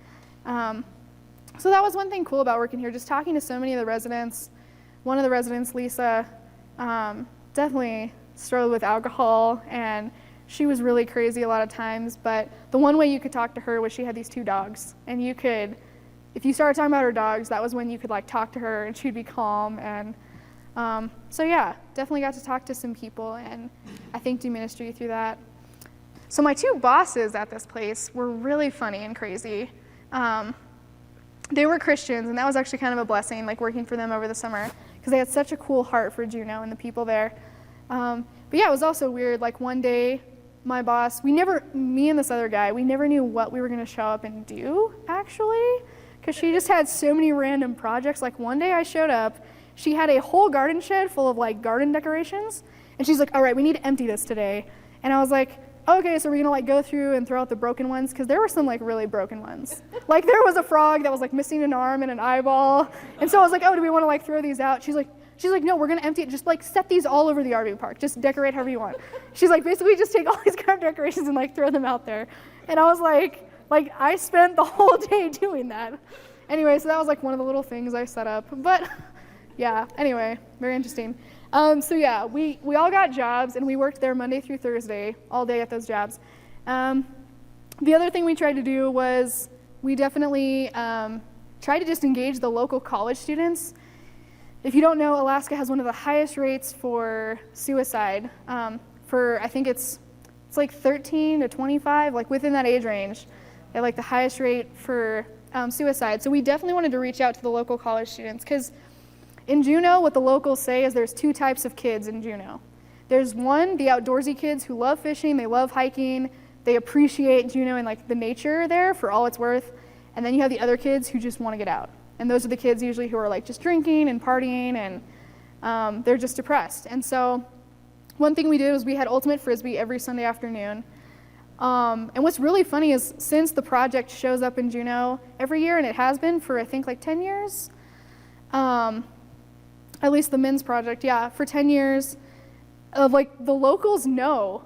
So that was one thing cool about working here, just talking to so many of the residents. One of the residents, Lisa, definitely struggled with alcohol, and she was really crazy a lot of times, but the one way you could talk to her was she had these 2 dogs, and you could, if you started talking about her dogs, that was when you could like talk to her and she'd be calm. And so yeah, definitely got to talk to some people, and I think do ministry through that. So my 2 bosses at this place were really funny and crazy. They were Christians, and that was actually kind of a blessing, like working for them over the summer, because they had such a cool heart for Juneau and the people there. But yeah, it was also weird. Like one day, my boss, me and this other guy, we never knew what we were going to show up and do, actually, because she just had so many random projects. Like one day I showed up, she had a whole garden shed full of like garden decorations, and she's like, all right, we need to empty this today. And I was like, okay, so we're gonna like go through and throw out the broken ones, because there were some like really broken ones. Like there was a frog that was like missing an arm and an eyeball, and so I was like, oh, do we want to like throw these out? She's like, no, we're gonna empty it. Just like set these all over the RV park. Just decorate however you want. She's like, basically just take all these garden decorations and like throw them out there. And I was like I spent the whole day doing that. Anyway, so that was like one of the little things I set up. But yeah, anyway, very interesting. So yeah, we all got jobs, and we worked there Monday through Thursday, all day at those jobs. The other thing we tried to do was we definitely tried to just engage the local college students. If you don't know, Alaska has one of the highest rates for suicide. I think it's like 13 to 25, like within that age range. They have like the highest rate for suicide. So we definitely wanted to reach out to the local college students, because in Juneau, what the locals say is there's 2 types of kids in Juneau. There's one, the outdoorsy kids who love fishing, they love hiking, they appreciate Juneau and like the nature there for all it's worth. And then you have the other kids who just want to get out. And those are the kids usually who are like just drinking and partying, and they're just depressed. And so one thing we did was we had ultimate frisbee every Sunday afternoon. And what's really funny is since the project shows up in Juneau every year, and it has been for I think like 10 years, at least the men's project, yeah, for 10 years, like the locals know,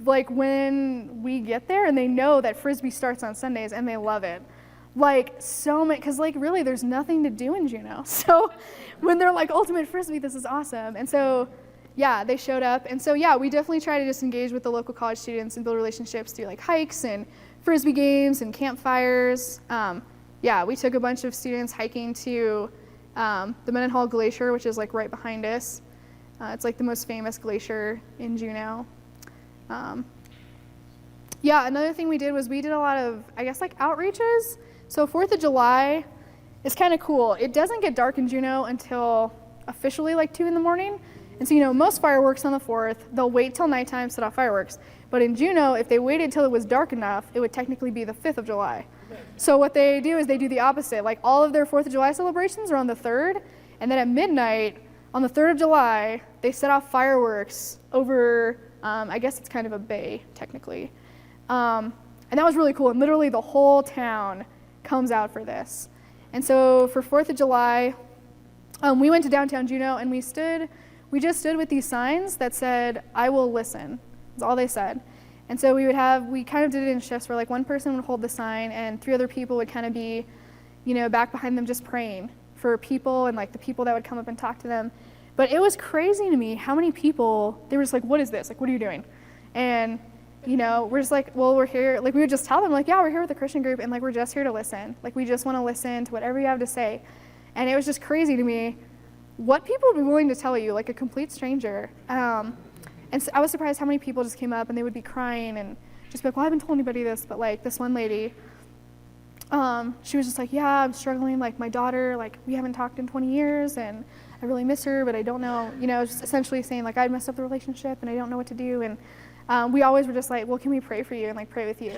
like when we get there, and they know that frisbee starts on Sundays, and they love it. Like so many, because like really there's nothing to do in Juneau. So when they're like ultimate frisbee, this is awesome. And so yeah, they showed up. And so yeah, we definitely try to just engage with the local college students and build relationships through like hikes and frisbee games and campfires. Yeah, we took a bunch of students hiking to the Mendenhall Glacier, which is like right behind us. It's like the most famous glacier in Juneau. Yeah, another thing we did was we did a lot of, I guess, like outreaches. So 4th of July is kind of cool. It doesn't get dark in Juneau until officially like 2 in the morning. And so, most fireworks on the 4th, they'll wait till nighttime to set off fireworks. But in Juneau, if they waited till it was dark enough, it would technically be the 5th of July. So what they do is they do the opposite. Like all of their 4th of July celebrations are on the 3rd, and then at midnight on the 3rd of July, they set off fireworks over, I guess it's kind of a bay, technically. And that was really cool, and literally the whole town comes out for this. And so for 4th of July, we went to downtown Juneau, and we just stood with these signs that said, "I will listen." That's all they said. And so we kind of did it in shifts where like one person would hold the sign and 3 other people would kind of be, back behind them just praying for people and like the people that would come up and talk to them. But it was crazy to me how many people, they were just like, "What is this? Like, what are you doing?" And, we're just like, "Well, we're here." Like we would just tell them like, "Yeah, we're here with a Christian group, and like we're just here to listen. Like we just want to listen to whatever you have to say." And it was just crazy to me what people would be willing to tell you, like a complete stranger. And so I was surprised how many people just came up and they would be crying and just be like, well, I haven't told anybody this, but like this one lady, she was just like, yeah, I'm struggling, like my daughter, like we haven't talked in 20 years and I really miss her, but I don't know, just essentially saying like I messed up the relationship and I don't know what to do. And we always were just like, well, can we pray for you and like pray with you?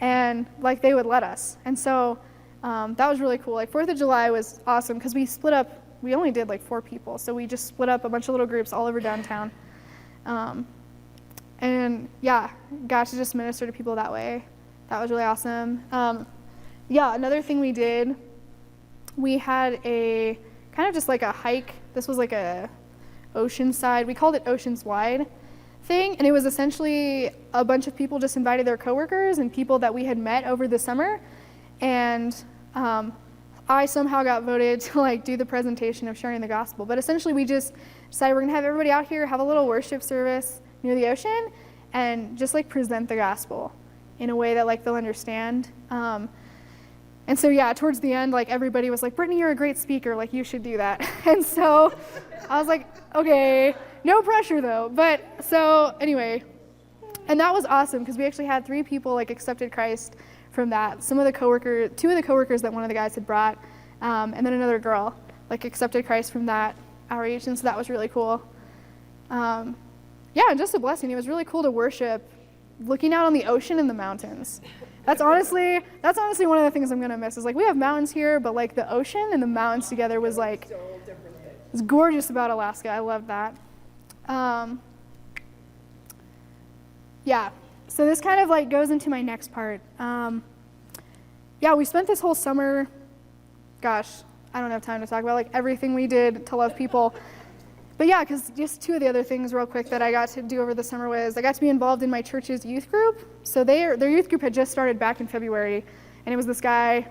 And like they would let us. And so that was really cool. Like 4th of July was awesome because we split up, we only did like 4 people. So we just split up a bunch of little groups all over downtown. And yeah, got to just minister to people that way. That was really awesome. Yeah, another thing we did, we had a kind of just like a hike. This was like a oceanside, we called it Oceans Wide thing. And it was essentially a bunch of people just invited their coworkers and people that we had met over the summer. And I somehow got voted to like do the presentation of sharing the gospel. But essentially we just decided we're gonna have everybody out here, have a little worship service near the ocean and just like present the gospel in a way that like they'll understand. And so yeah, towards the end, like everybody was like, Brittany, you're a great speaker, like you should do that. And so I was like, okay, no pressure though. But so anyway, and that was awesome because we actually had 3 people like accepted Christ from that. 2 of the coworkers that one of the guys had brought, and then another girl like accepted Christ from that outreach. And so that was really cool. Yeah, and just a blessing. It was really cool to worship looking out on the ocean and the mountains. That's honestly one of the things I'm gonna miss is like we have mountains here, but like the ocean and the mountains together was like, it's gorgeous about Alaska. I love that. Yeah, so this kind of like goes into my next part. Yeah, we spent this whole summer, gosh, I don't have time to talk about like everything we did to love people. But yeah, because just 2 of the other things real quick that I got to do over the summer was I got to be involved in my church's youth group. So their youth group had just started back in February. And it was this guy,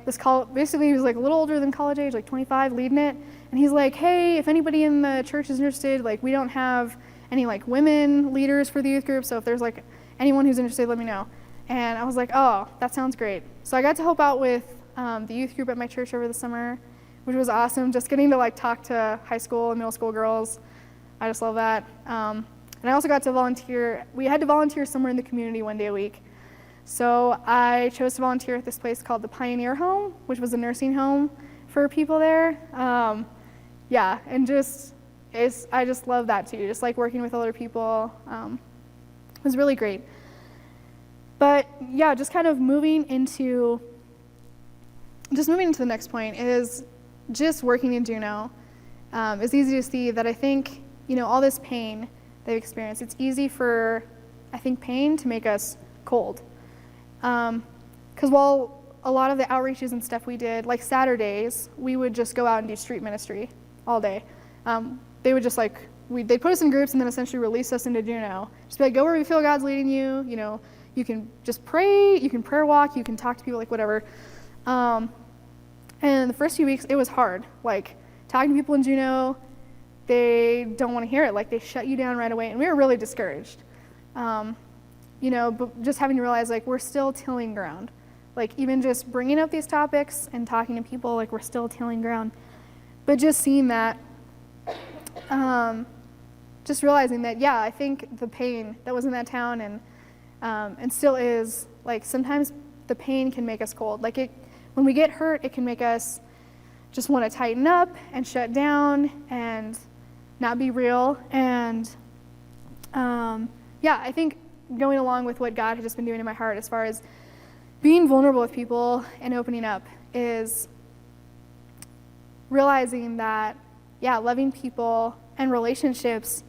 basically he was like a little older than college age, like 25, leading it. And he's like, hey, if anybody in the church is interested, like we don't have any like women leaders for the youth group. So if there's like anyone who's interested, let me know. And I was like, oh, that sounds great. So I got to help out with the youth group at my church over the summer, which was awesome. Just getting to like talk to high school and middle school girls. I just love that. And I also got to volunteer. We had to volunteer somewhere in the community one day a week. So I chose to volunteer at this place called the Pioneer Home, which was a nursing home for people there. Yeah, and I just love that too. Just like working with other people was really great. But yeah, just kind of moving into the next point is just working in Juneau. It's easy to see that I think, all this pain they've experienced, it's easy for, I think, pain to make us cold. Because while a lot of the outreaches and stuff we did, like Saturdays, we would just go out and do street ministry all day. They would just they'd put us in groups and then essentially release us into Juneau. Just be like, go where you feel God's leading you, you can just pray, you can prayer walk, you can talk to people, like whatever. And the first few weeks, it was hard. Like, talking to people in Juneau, they don't want to hear it. Like, they shut you down right away. And we were really discouraged. But just having to realize, like, we're still tilling ground. Like, even just bringing up these topics and talking to people, like, we're still tilling ground. But just seeing that, just realizing that, yeah, I think the pain that was in that town and still is, like, sometimes the pain can make us cold. Like, when we get hurt, it can make us just want to tighten up and shut down and not be real. And I think going along with what God has just been doing in my heart as far as being vulnerable with people and opening up is realizing that, loving people and relationships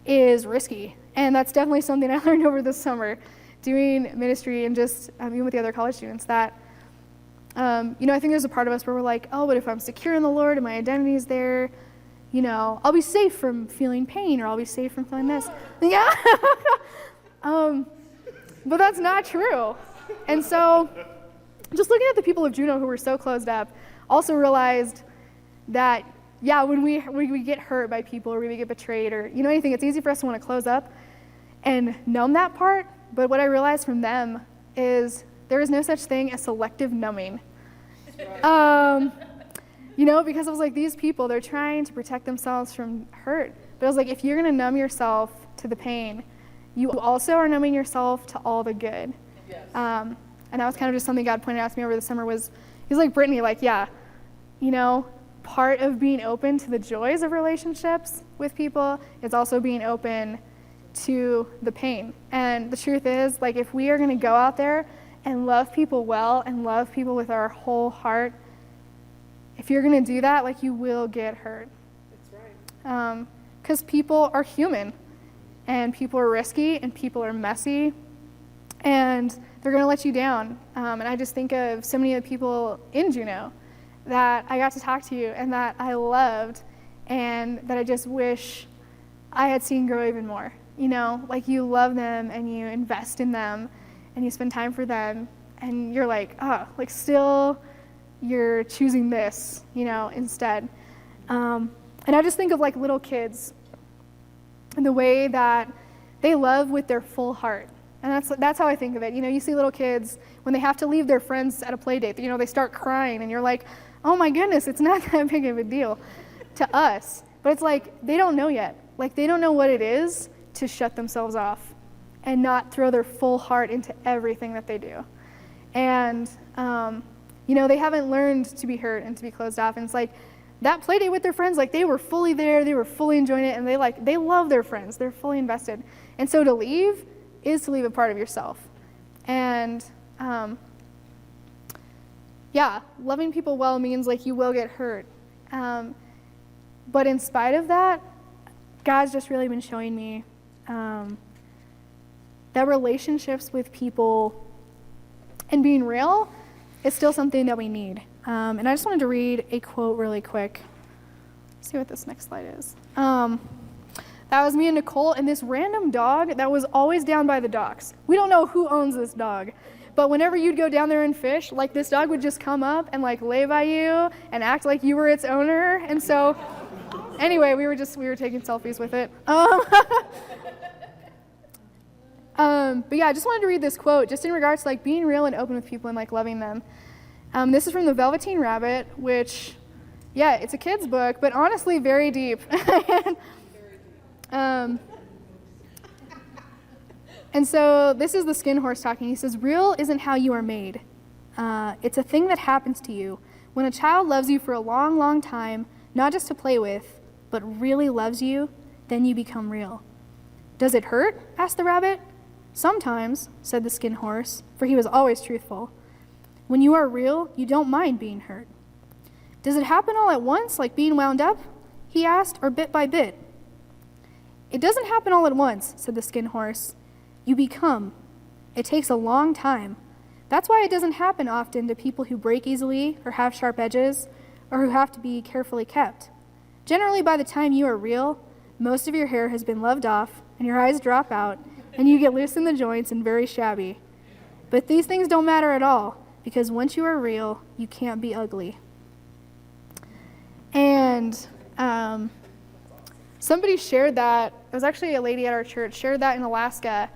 is risky. And that's definitely something I learned over this summer doing ministry and just even with the other college students that I think there's a part of us where we're like, oh, but if I'm secure in the Lord and my identity is there, I'll be safe from feeling pain or I'll be safe from feeling this. Yeah. But that's not true. And so just looking at the people of Juneau who were so closed up, also realized that, when we get hurt by people or we get betrayed or, anything, it's easy for us to want to close up and numb that part. But what I realized from them is there is no such thing as selective numbing. Because I was like, these people, they're trying to protect themselves from hurt. But I was like, if you're going to numb yourself to the pain, you also are numbing yourself to all the good. Yes. And that was kind of just something God pointed out to me over the summer was, he's like, Brittany, like, yeah, you know, part of being open to the joys of relationships with people is also being open to the pain. And the truth is, like, if we are going to go out there and love people well and love people with our whole heart, if you're going to do that, like, you will get hurt. That's right. Because people are human, and people are risky, and people are messy, and they're going to let you down. And I just think of so many of the people in Juneau that I got to talk to and that I loved, and that I just wish I had seen grow even more. You know, like, you love them, and you invest in them, and you spend time for them, and you're like, oh, like, still you're choosing this, you know, instead. And I just think of, like, little kids and the way that they love with their full heart. And that's how I think of it. You know, you see little kids, when they have to leave their friends at a play date, you know, they start crying, and you're like, oh my goodness, it's not that big of a deal to us. But it's like, they don't know yet. Like, they don't know what it is to shut themselves off and not throw their full heart into everything that they do. And, you know, they haven't learned to be hurt and to be closed off. And it's like, that play date with their friends, like, they were fully there, they were fully enjoying it, and they love their friends, they're fully invested. And so to leave is to leave a part of yourself. And yeah, loving people well means, like, you will get hurt. But in spite of that, God's just really been showing me that relationships with people and being real is still something that we need. And I just wanted to read a quote really quick. Let's see what this next slide is. That was me and Nicole and this random dog that was always down by the docks. We don't know who owns this dog, but whenever you'd go down there and fish, like, this dog would just come up and, like, lay by you and act like you were its owner. And so, anyway, we were taking selfies with it. But yeah, I just wanted to read this quote just in regards to, like, being real and open with people and, like, loving them. This is from The Velveteen Rabbit, which, yeah, it's a kid's book, but honestly very deep. And so this is the Skin Horse talking. He says, real isn't how you are made. It's a thing that happens to you. When a child loves you for a long, long time, not just to play with, but really loves you, then you become real. Does it hurt? Asked the rabbit. Sometimes, said the Skin Horse, for he was always truthful. When you are real, you don't mind being hurt. Does it happen all at once, like being wound up? He asked, or bit by bit? It doesn't happen all at once, said the Skin Horse. You become. It takes a long time. That's why it doesn't happen often to people who break easily or have sharp edges or who have to be carefully kept. Generally, by the time you are real, most of your hair has been loved off and your eyes drop out and you get loose in the joints and very shabby. But these things don't matter at all because once you are real, you can't be ugly. And somebody shared that. It was actually a lady at our church shared that in Alaska.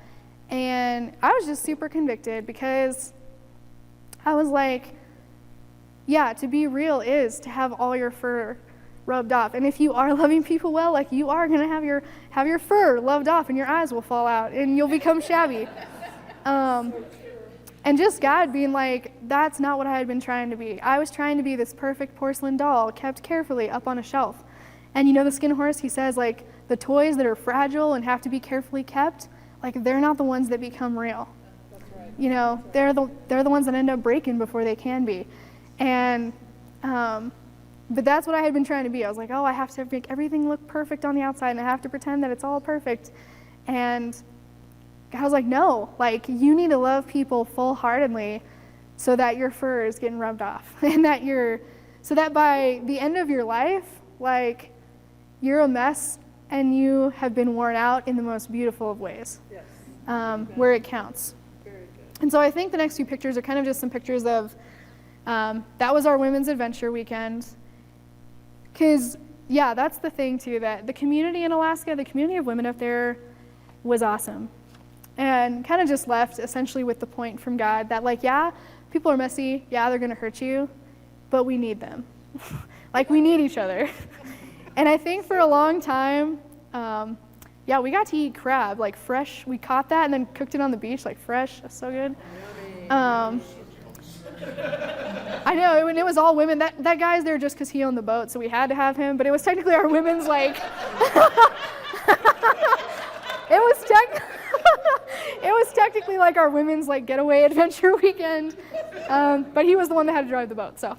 And I was just super convicted because I was like, yeah, to be real is to have all your fur rubbed off. And if you are loving people well, like, you are going to have your fur loved off and your eyes will fall out and you'll become shabby. And just God being like, that's not what I had been trying to be. I was trying to be this perfect porcelain doll kept carefully up on a shelf. And you know the Skin Horse, he says, like, the toys that are fragile and have to be carefully kept, like, they're not the ones that become real. That's right. You know, they're the ones that end up breaking before they can be. And but that's what I had been trying to be. I was like, oh, I have to make everything look perfect on the outside and I have to pretend that it's all perfect. And God was like, no, like, you need to love people full-heartedly so that your fur is getting rubbed off and so that by the end of your life, like, you're a mess and you have been worn out in the most beautiful of ways. Yes. Where it counts. Very good. And so I think the next few pictures are kind of just some pictures of, that was our Women's Adventure weekend. Because, yeah, that's the thing too, that the community in Alaska, the community of women up there was awesome. And kind of just left essentially with the point from God that, like, yeah, people are messy, yeah, they're going to hurt you, but we need them. Like, we need each other. And I think for a long time, Yeah, we got to eat crab, like fresh. We caught that and then cooked it on the beach, like fresh. That's so good. I know, and it was all women. That guy's there just because he owned the boat, so we had to have him. But it was technically our women's like. It was technically like our women's like getaway adventure weekend, but he was the one that had to drive the boat. So,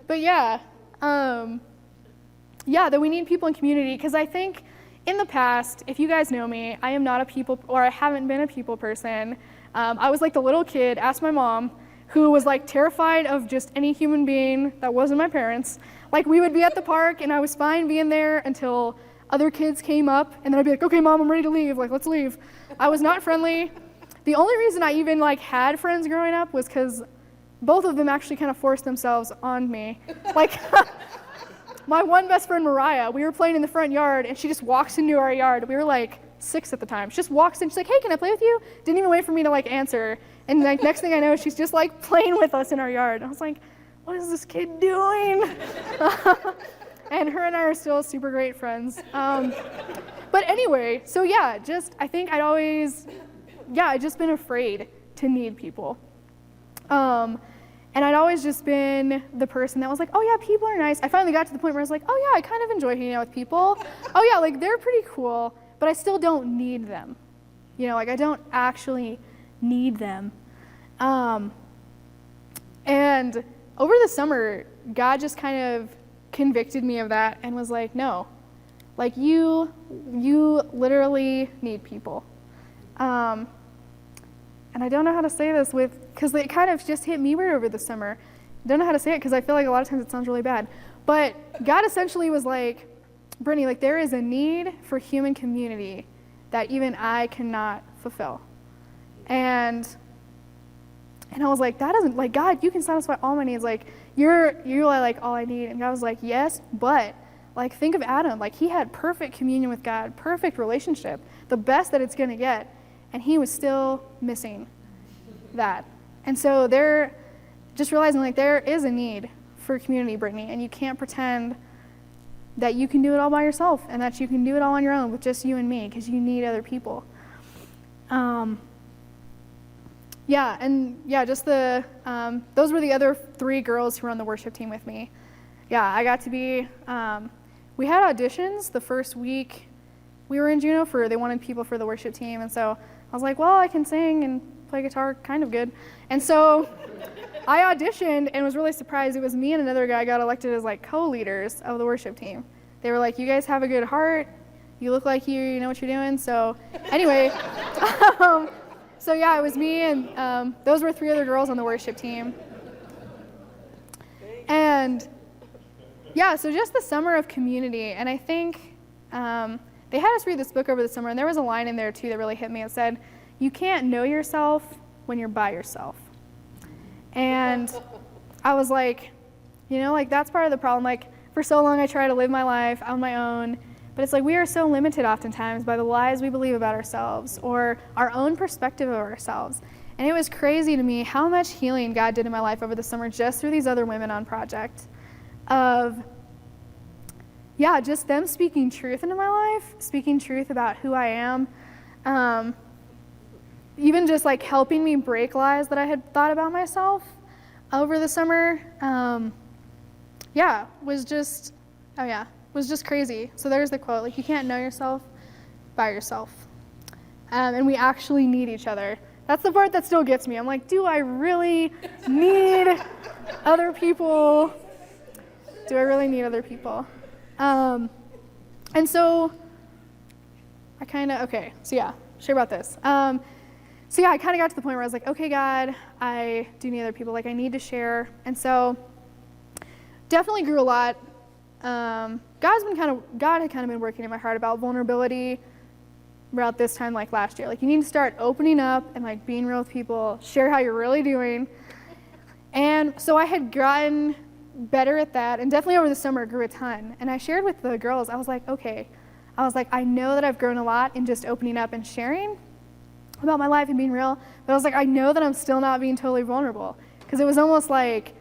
but yeah, that we need people in community, because I think in the past, if you guys know me, I am not a people, or I haven't been a people person. I was like the little kid, asked my mom, who was like terrified of just any human being that wasn't my parents. Like we would be at the park and I was fine being there until other kids came up, and then I'd be like, okay, Mom, I'm ready to leave. Like, let's leave. I was not friendly. The only reason I even like had friends growing up was because both of them actually kind of forced themselves on me. Like, my one best friend, Mariah, we were playing in the front yard, and she just walks into our yard. We were like 6 at the time. She just walks in. She's like, hey, can I play with you? Didn't even wait for me to like answer. And like next thing I know, she's just like playing with us in our yard. I was like, what is this kid doing? And her and I are still super great friends. But anyway, so yeah, I think I'd just been afraid to need people. And I'd always just been the person that was like, oh yeah, people are nice. I finally got to the point where I was like, oh yeah, I kind of enjoy hanging out with people. Oh yeah, like they're pretty cool, but I still don't need them. You know, like I don't actually need them. And over the summer, God just kind of convicted me of that and was like, no, like you literally need people. And I don't know how to say this because it kind of just hit me weird over the summer. I don't know how to say it because I feel like a lot of times it sounds really bad. But God essentially was like, Brittany, like there is a need for human community that even I cannot fulfill. And I was like, that doesn't, like, God, you can satisfy all my needs. Like, you're like all I need. And God was like, yes, but like think of Adam. Like he had perfect communion with God, perfect relationship, the best that it's going to get. And he was still missing that. And so they're just realizing like there is a need for community, Brittany, and you can't pretend that you can do it all by yourself and that you can do it all on your own with just you and me, because you need other people. Just those were the other 3 girls who were on the worship team with me. Yeah, I got to be, we had auditions the first week we were in Juneau they wanted people for the worship team. And so I was like, well, I can sing and play guitar kind of good. And so I auditioned and was really surprised. It was me and another guy got elected as like co-leaders of the worship team. They were like, you guys have a good heart. You look like you know what you're doing. So anyway, so yeah, it was me and those were 3 other girls on the worship team. And yeah, so just the summer of community. And I think they had us read this book over the summer, and there was a line in there too that really hit me. It said, you can't know yourself when you're by yourself. And I was like, you know, like that's part of the problem. Like for so long I tried to live my life on my own, but it's like we are so limited oftentimes by the lies we believe about ourselves or our own perspective of ourselves. And it was crazy to me how much healing God did in my life over the summer just through these other women on project of, yeah, just them speaking truth into my life, speaking truth about who I am, even just like helping me break lies that I had thought about myself over the summer, was just crazy. So there's the quote, like you can't know yourself by yourself. And we actually need each other. That's the part that still gets me. I'm like, do I really need other people? Do I really need other people? And so I share about this. I kind of got to the point where I was like, okay, God, I do need other people. Like I need to share. And so definitely grew a lot. God had kind of been working in my heart about vulnerability about this time like last year. Like you need to start opening up and like being real with people, share how you're really doing. And so I had gotten better at that, and definitely over the summer grew a ton. And I shared with the girls, I was like, I know that I've grown a lot in just opening up and sharing about my life and being real, but I was like, I know that I'm still not being totally vulnerable, because it was almost like,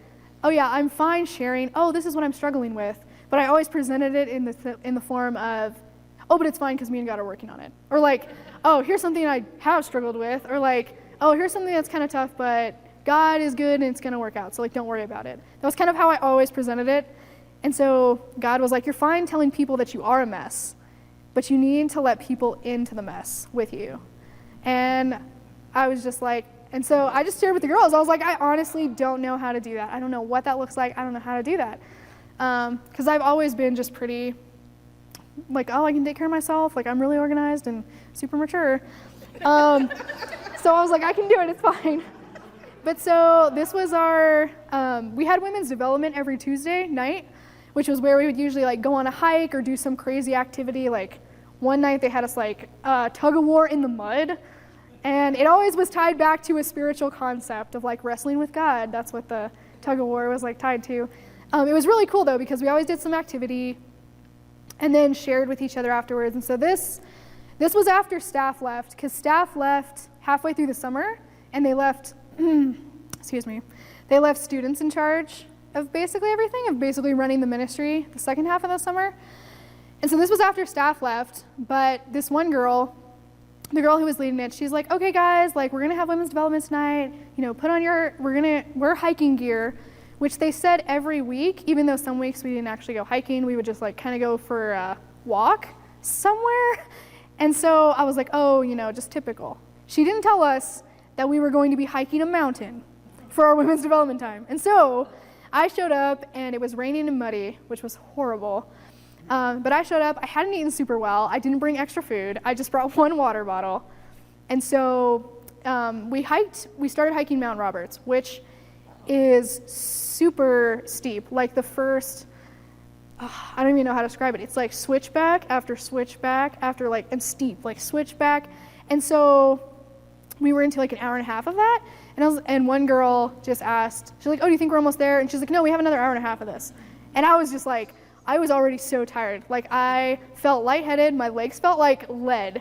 oh yeah, I'm fine sharing, oh, this is what I'm struggling with, but I always presented it in the form of, oh, but it's fine because me and God are working on it. Or like, oh, here's something I have struggled with. Or like, oh, here's something that's kind of tough, but God is good and it's going to work out. So like, don't worry about it. That was kind of how I always presented it. And so God was like, you're fine telling people that you are a mess, but you need to let people into the mess with you. And I was just like, and so I just shared with the girls. I was like, I honestly don't know how to do that. I don't know what that looks like. I don't know how to do that. Because I've always been just pretty like, oh, I can take care of myself. Like, I'm really organized and super mature. So I was like, I can do it. It's fine. But so this was our, we had women's development every Tuesday night, which was where we would usually like go on a hike or do some crazy activity. Like one night they had us like tug of war in the mud. And it always was tied back to a spiritual concept of like wrestling with God. That's what the tug of war was like tied to. It was really cool though, because we always did some activity and then shared with each other afterwards. And so this was after staff left, because staff left halfway through the summer, and they left, they left students in charge of basically everything, of basically running the ministry the second half of the summer. And so this was after staff left, but this one girl, the girl who was leading it, she's like, okay guys, like we're gonna have women's development tonight, you know, put on your, wear hiking gear, which they said every week, even though some weeks we didn't actually go hiking, we would just like kind of go for a walk somewhere. And so I was like, oh, you know, just typical. She didn't tell us that we were going to be hiking a mountain for our women's development time. And so I showed up and it was raining and muddy, which was horrible. But I showed up, I hadn't eaten super well, I didn't bring extra food, I just brought one water bottle. And so we started hiking Mount Roberts, which is super steep. Like the first, I don't even know how to describe it. It's like switchback after like, and steep, like switchback. And so we were into like an hour and a half of that. And one girl just asked, she's like, oh, do you think we're almost there? And she's like, no, we have another hour and a half of this. And I was just like, I was already so tired. Like I felt lightheaded, my legs felt like lead.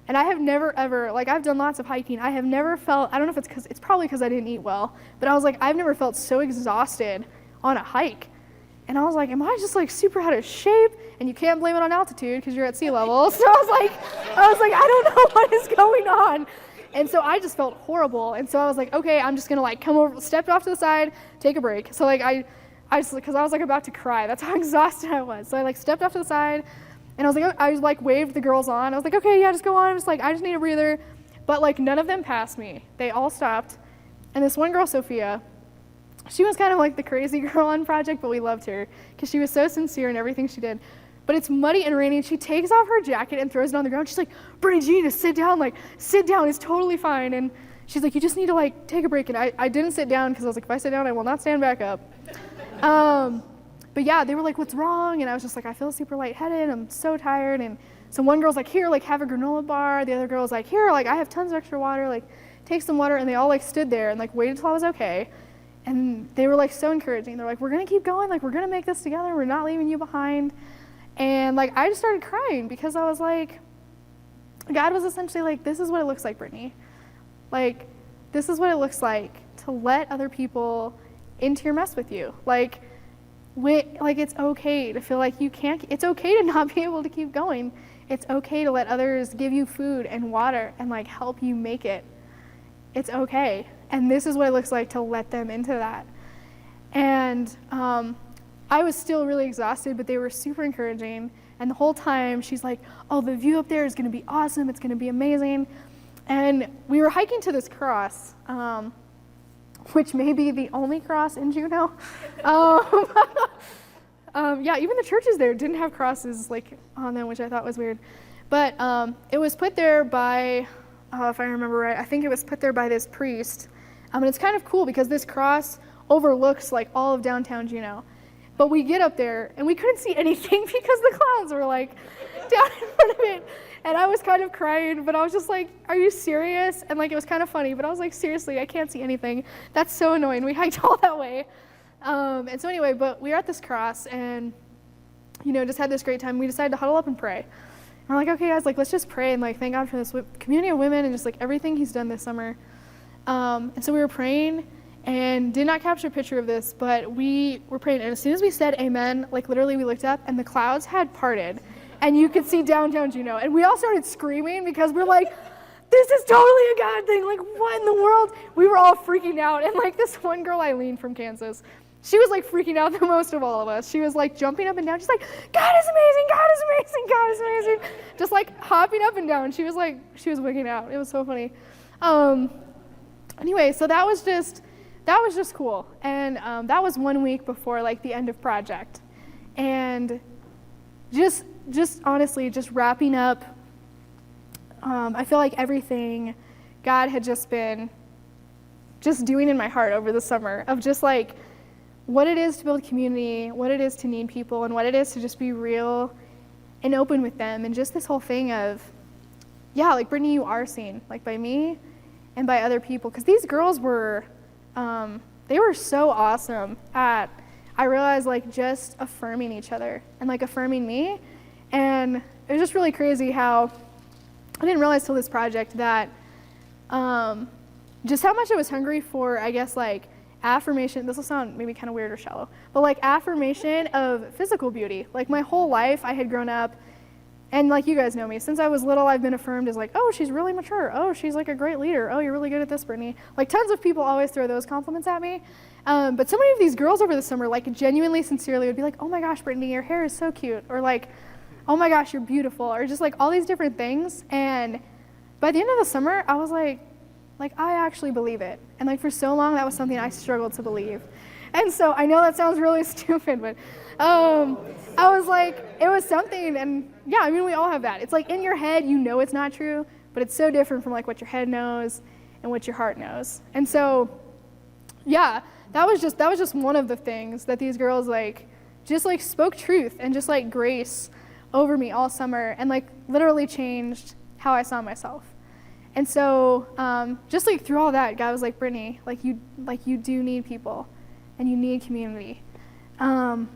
And I have never ever, like I've done lots of hiking, I have never felt, I don't know if it's because, it's probably because I didn't eat well, but I was like, I've never felt so exhausted on a hike. And I was like, am I just like super out of shape? And you can't blame it on altitude because you're at sea level. So I was like, I don't know what is going on. And so I just felt horrible. And so I was like, okay, I'm just gonna like come over, step off to the side, take a break. So like I just, because I was like about to cry. That's how exhausted I was. So I like stepped off to the side, and I was like waved the girls on. I was like, okay, yeah, just go on. I'm just like, I just need a breather. But like none of them passed me. They all stopped. And this one girl, Sophia, she was kind of like the crazy girl on project, but we loved her because she was so sincere in everything she did. But it's muddy and rainy, and she takes off her jacket and throws it on the ground. She's like, Brittany, you need to sit down. Like, sit down. It's totally fine. And she's like, you just need to like take a break. And I didn't sit down because I was like, if I sit down, I will not stand back up. But yeah, they were like, what's wrong? And I was just like, I feel super lightheaded. I'm so tired. And so one girl's like, here, like have a granola bar. The other girl's like, here, like I have tons of extra water. Like take some water. And they all like stood there and like waited till I was okay. And they were like so encouraging. They're like, we're going to keep going. Like we're going to make this together. We're not leaving you behind. And like, I just started crying because I was like, God was essentially like, this is what it looks like, Brittany. Like, this is what it looks like to let other people into your mess with you. Like it's okay to feel like you can't, it's okay to not be able to keep going. It's okay to let others give you food and water and like help you make it. It's okay. And this is what it looks like to let them into that. And I was still really exhausted, but they were super encouraging. And the whole time she's like, oh, the view up there is gonna be awesome. It's gonna be amazing. And we were hiking to this cross, which may be the only cross in Juneau. Yeah, even the churches there didn't have crosses like on them, which I thought was weird. But it was put there by, if I remember right, I think it was put there by this priest. And it's kind of cool because this cross overlooks like all of downtown Juneau. But we get up there and we couldn't see anything because the clouds were like down in front of it. And I was kind of crying, but I was just like, are you serious? And like, it was kind of funny, but I was like, seriously, I can't see anything. That's so annoying. We hiked all that way. And so anyway, but we were at this cross and, you know, just had this great time. We decided to huddle up and pray. And we're like, okay, guys, like, let's just pray and like, thank God for this community of women and just like everything he's done this summer. And so we were praying and did not capture a picture of this, but we were praying. And as soon as we said amen, like literally we looked up and the clouds had parted. and you could see downtown Juneau. And we all started screaming because we're like, this is totally a God thing. Like, what in the world? We were all freaking out. And like this one girl, Eileen from Kansas, she was like freaking out the most of all of us. She was like jumping up and down. She's like, God is amazing, God is amazing, God is amazing. Just like hopping up and down. She was wigging out. It was so funny. Anyway, so that was just cool. And that was 1 week before like the end of project. And just honestly, just wrapping up, I feel like everything God had just been just doing in my heart over the summer of just like what it is to build community, what it is to need people, and what it is to just be real and open with them. And just this whole thing of, yeah, like Brittany, you are seen, like by me and by other people. Because these girls were, they were so awesome at, I realized, like just affirming each other and like affirming me. And it was just really crazy how, I didn't realize till this project that just how much I was hungry for, I guess, like affirmation. This will sound maybe kind of weird or shallow, but like affirmation of physical beauty. Like my whole life I had grown up, and like you guys know me, since I was little I've been affirmed as like, oh, she's really mature, oh, she's like a great leader, oh, you're really good at this, Brittany. Like tons of people always throw those compliments at me. But so many of these girls over the summer like genuinely, sincerely would be like, oh my gosh, Brittany, your hair is so cute, or like, oh my gosh, you're beautiful, or just like all these different things. And by the end of the summer, I was like I actually believe it. And like for so long, that was something I struggled to believe. And so I know that sounds really stupid, but I was like, it was something. And yeah, I mean, we all have that. It's like in your head, you know it's not true, but it's so different from like what your head knows and what your heart knows. And so, yeah, that was just one of the things that these girls like just like spoke truth and just like grace over me all summer, and like literally changed how I saw myself. And so just like through all that, God was like, Brittany, like you do need people and you need community. I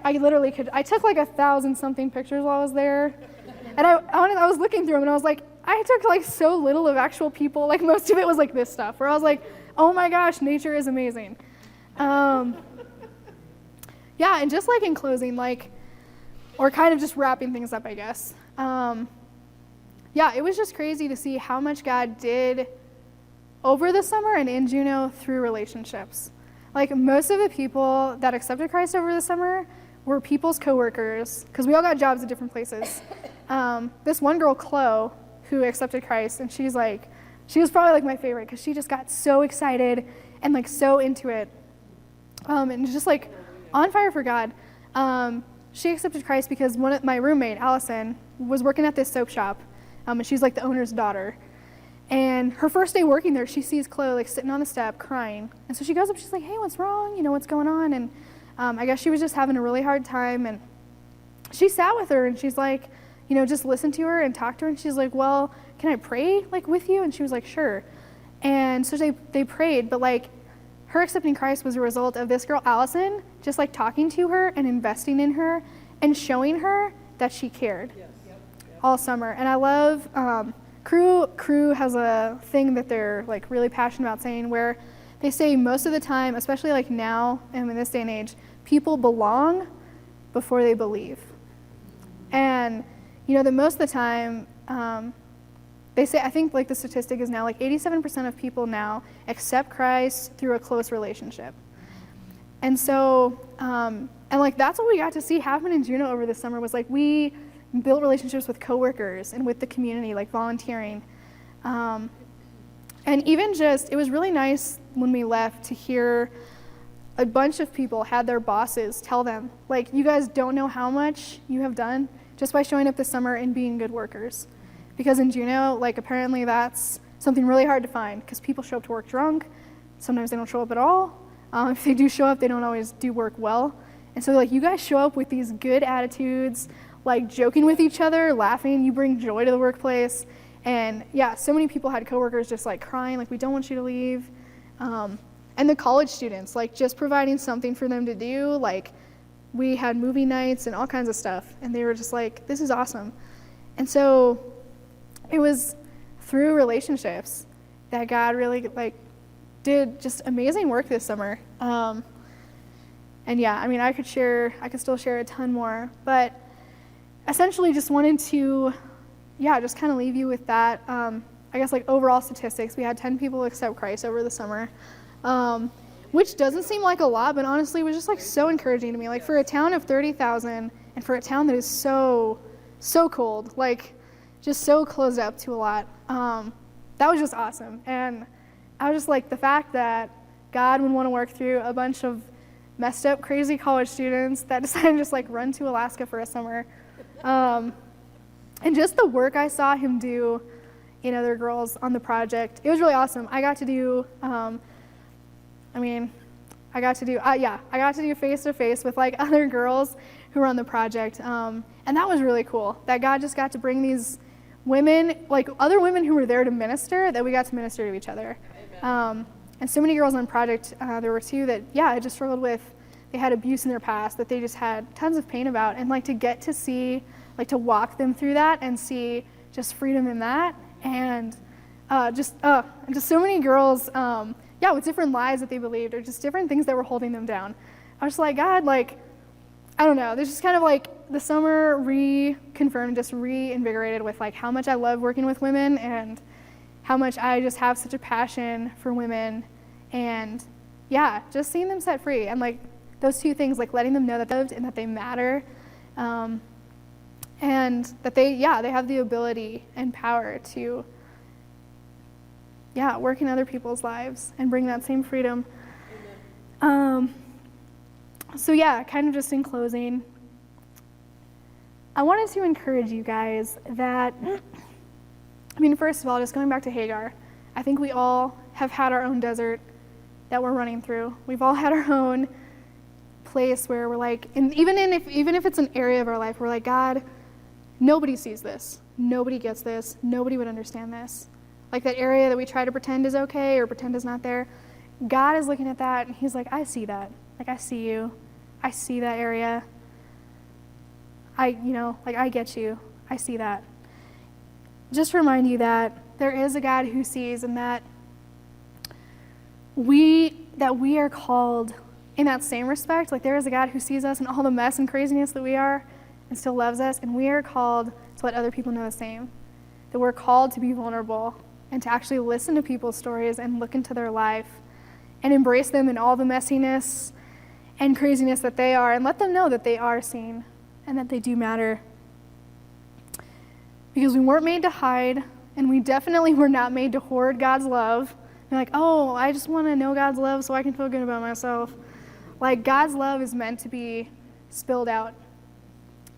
literally I took like 1,000-something pictures while I was there. And I was looking through them and I was like, I took like so little of actual people. Like most of it was like this stuff where I was like, oh my gosh, nature is amazing. Yeah, and just like in closing, like, or kind of just wrapping things up, I guess. Yeah, it was just crazy to see how much God did over the summer and in Juneau through relationships. Like most of the people that accepted Christ over the summer were people's coworkers, because we all got jobs at different places. This one girl, Chloe, who accepted Christ, and she was probably like my favorite because she just got so excited and like so into it, and just like on fire for God. She accepted Christ because my roommate, Allison, was working at this soap shop, and she's like the owner's daughter. And her first day working there, she sees Chloe like sitting on the step crying. And so she goes up, she's like, hey, what's wrong? You know, what's going on? And I guess she was just having a really hard time. And she sat with her and she's like, you know, just listen to her and talk to her. And she's like, well, can I pray like with you? And she was like, sure. And so they prayed, but like her accepting Christ was a result of this girl, Allison, just like talking to her and investing in her and showing her that she cared all summer. And I love, Crew has a thing that they're like really passionate about saying, where they say most of the time, especially like now and in this day and age, people belong before they believe. And you know that most of the time, they say, I think like the statistic is now like 87% of people now accept Christ through a close relationship. And so, and like that's what we got to see happen in Juneau over the summer, was like we built relationships with coworkers and with the community, like volunteering. And even just, it was really nice when we left to hear a bunch of people had their bosses tell them, like, you guys don't know how much you have done just by showing up this summer and being good workers. Because in Juneau, like, apparently that's something really hard to find, because people show up to work drunk. Sometimes they don't show up at all. If they do show up, they don't always do work well. And so, like, you guys show up with these good attitudes, like joking with each other, laughing, you bring joy to the workplace. And yeah, so many people had coworkers just like crying, like, we don't want you to leave. And the college students, like just providing something for them to do. Like we had movie nights and all kinds of stuff. And they were just like, this is awesome. And so it was through relationships that God really like did just amazing work this summer. And yeah, I mean, I could still share a ton more, but essentially just wanted to, just kind of leave you with that. I guess like overall statistics, we had 10 people accept Christ over the summer, which doesn't seem like a lot, but honestly was just like so encouraging to me. Like for a town of 30,000 and for a town that is so cold, like just so closed up to a lot, that was just awesome. And I was just like, the fact that God would want to work through a bunch of messed up, crazy college students that decided to just like run to Alaska for a summer. And just the work I saw him do in other girls on the project, it was really awesome. I got to do, I got to do face-to-face with like other girls who were on the project. And that was really cool, that God just got to bring these women, like other women who were there to minister, that we got to minister to each other. And so many girls on project, there were two that, I just struggled with, they had abuse in their past that they just had tons of pain about. And like to get to see, like to walk them through that and see just freedom in that. And just so many girls, with different lies that they believed or just different things that were holding them down. I was just like, God, like, I don't know. There's just kind of like the summer reconfirmed, just reinvigorated with like how much I love working with women and how much I just have such a passion for women and just seeing them set free. And like those two things, like letting them know that they're loved and that they matter, and that they have the ability and power to work in other people's lives and bring that same freedom. So kind of just in closing, I wanted to encourage you guys that, first of all, just going back to Hagar, I think we all have had our own desert that we're running through. We've all had our own place where we're like, and even if it's an area of our life, we're like, God, nobody sees this, nobody gets this, nobody would understand this. Like that area that we try to pretend is okay or pretend is not there. God is looking at that and he's like, I see that. Like, I see you. I see that area. I get you. I see that. Just remind you that there is a God who sees and that we are called in that same respect. Like there is a God who sees us and all the mess and craziness that we are and still loves us, and we are called to let other people know the same. That we're called to be vulnerable and to actually listen to people's stories and look into their life and embrace them in all the messiness and craziness that they are and let them know that they are seen and that they do matter. Because we weren't made to hide, and we definitely were not made to hoard God's love. You're like, oh, I just want to know God's love so I can feel good about myself. Like God's love is meant to be spilled out.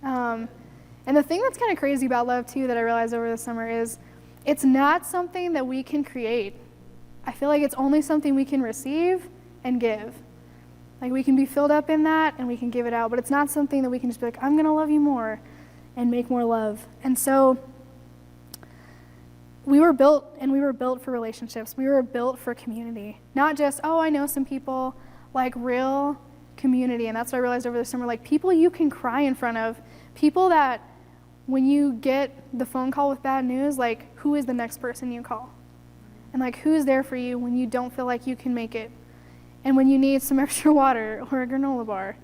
And the thing that's kind of crazy about love too that I realized over the summer is it's not something that we can create. I feel like it's only something we can receive and give. Like we can be filled up in that and we can give it out, but it's not something that we can just be like, I'm going to love you more and make more love. And so we were built for relationships. We were built for community. Not just, oh, I know some people, like real community. And that's what I realized over the summer, like people you can cry in front of, people that when you get the phone call with bad news, like who is the next person you call? And like who's there for you when you don't feel like you can make it? And when you need some extra water or a granola bar,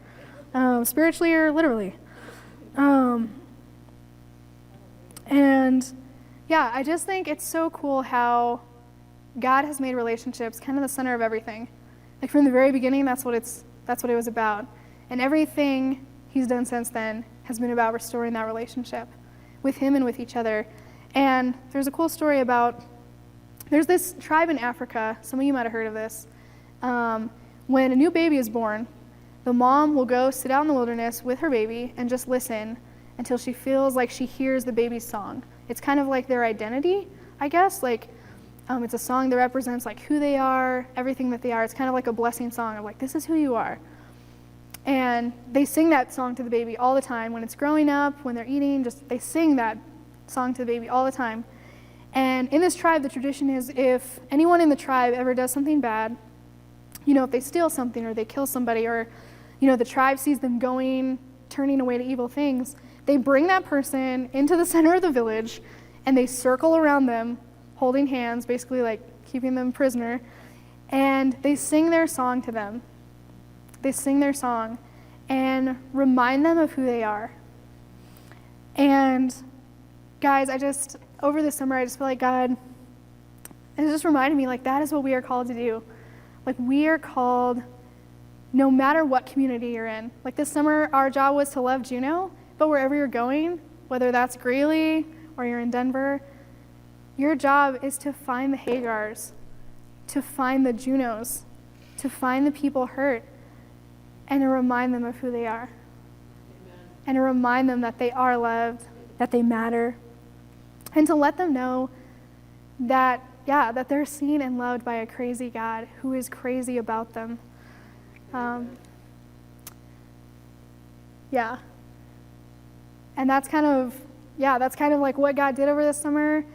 spiritually or literally. I just think it's so cool how God has made relationships kind of the center of everything. Like from the very beginning, that's what it was about. And everything he's done since then has been about restoring that relationship with him and with each other. And there's a cool story about, there's this tribe in Africa, some of you might have heard of this. When a new baby is born, the mom will go sit out in the wilderness with her baby and just listen until she feels like she hears the baby's song. It's kind of like their identity, I guess. Like, it's a song that represents like who they are, everything that they are. It's kind of like a blessing song of like, this is who you are. And they sing that song to the baby all the time. When it's growing up, when they're eating, they sing that song to the baby all the time. And in this tribe, the tradition is if anyone in the tribe ever does something bad, if they steal something or they kill somebody or, the tribe sees them turning away to evil things, they bring that person into the center of the village and they circle around them, holding hands, basically like keeping them prisoner, and they sing their song to them. They sing their song and remind them of who they are. And guys, over the summer, I just feel like God, it just reminded me, like, that is what we are called to do. Like, we are called no matter what community you're in. Like, this summer, our job was to love Juneau, but wherever you're going, whether that's Greeley or you're in Denver, your job is to find the Hagars, to find the Junos, to find the people hurt, and to remind them of who they are. Amen. And to remind them that they are loved, that they matter, and to let them know that they're seen and loved by a crazy God who is crazy about them. And that's kind of like what God did over this summer,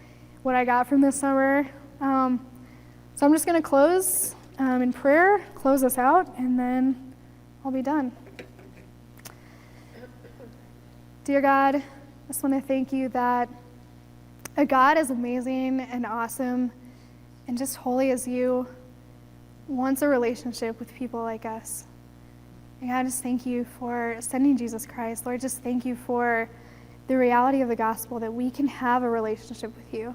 what I got from this summer. So I'm just going to close in prayer, close us out, and then I'll be done. Dear God, I just want to thank you that a God as amazing and awesome and just holy as you wants a relationship with people like us. And God, just thank you for sending Jesus Christ. Lord, just thank you for the reality of the gospel that we can have a relationship with you.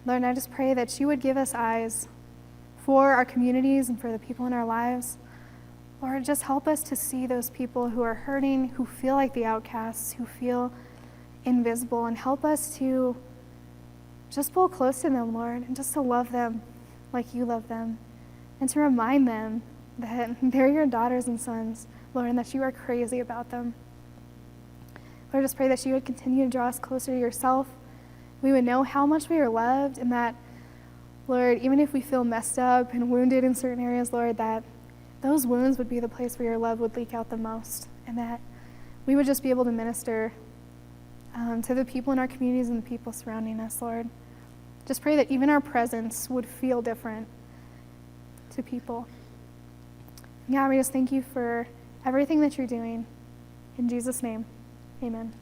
Lord, and I just pray that you would give us eyes for our communities and for the people in our lives. Lord, just help us to see those people who are hurting, who feel like the outcasts, who feel invisible, and help us to just pull close to them, Lord, and just to love them like you love them, and to remind them that they're your daughters and sons, Lord, and that you are crazy about them. Lord, just pray that you would continue to draw us closer to yourself. We would know how much we are loved, and that, Lord, even if we feel messed up and wounded in certain areas, Lord, that those wounds would be the place where your love would leak out the most, and that we would just be able to minister to the people in our communities and the people surrounding us, Lord. Just pray that even our presence would feel different to people. God, we just thank you for everything that you're doing. In Jesus' name, amen.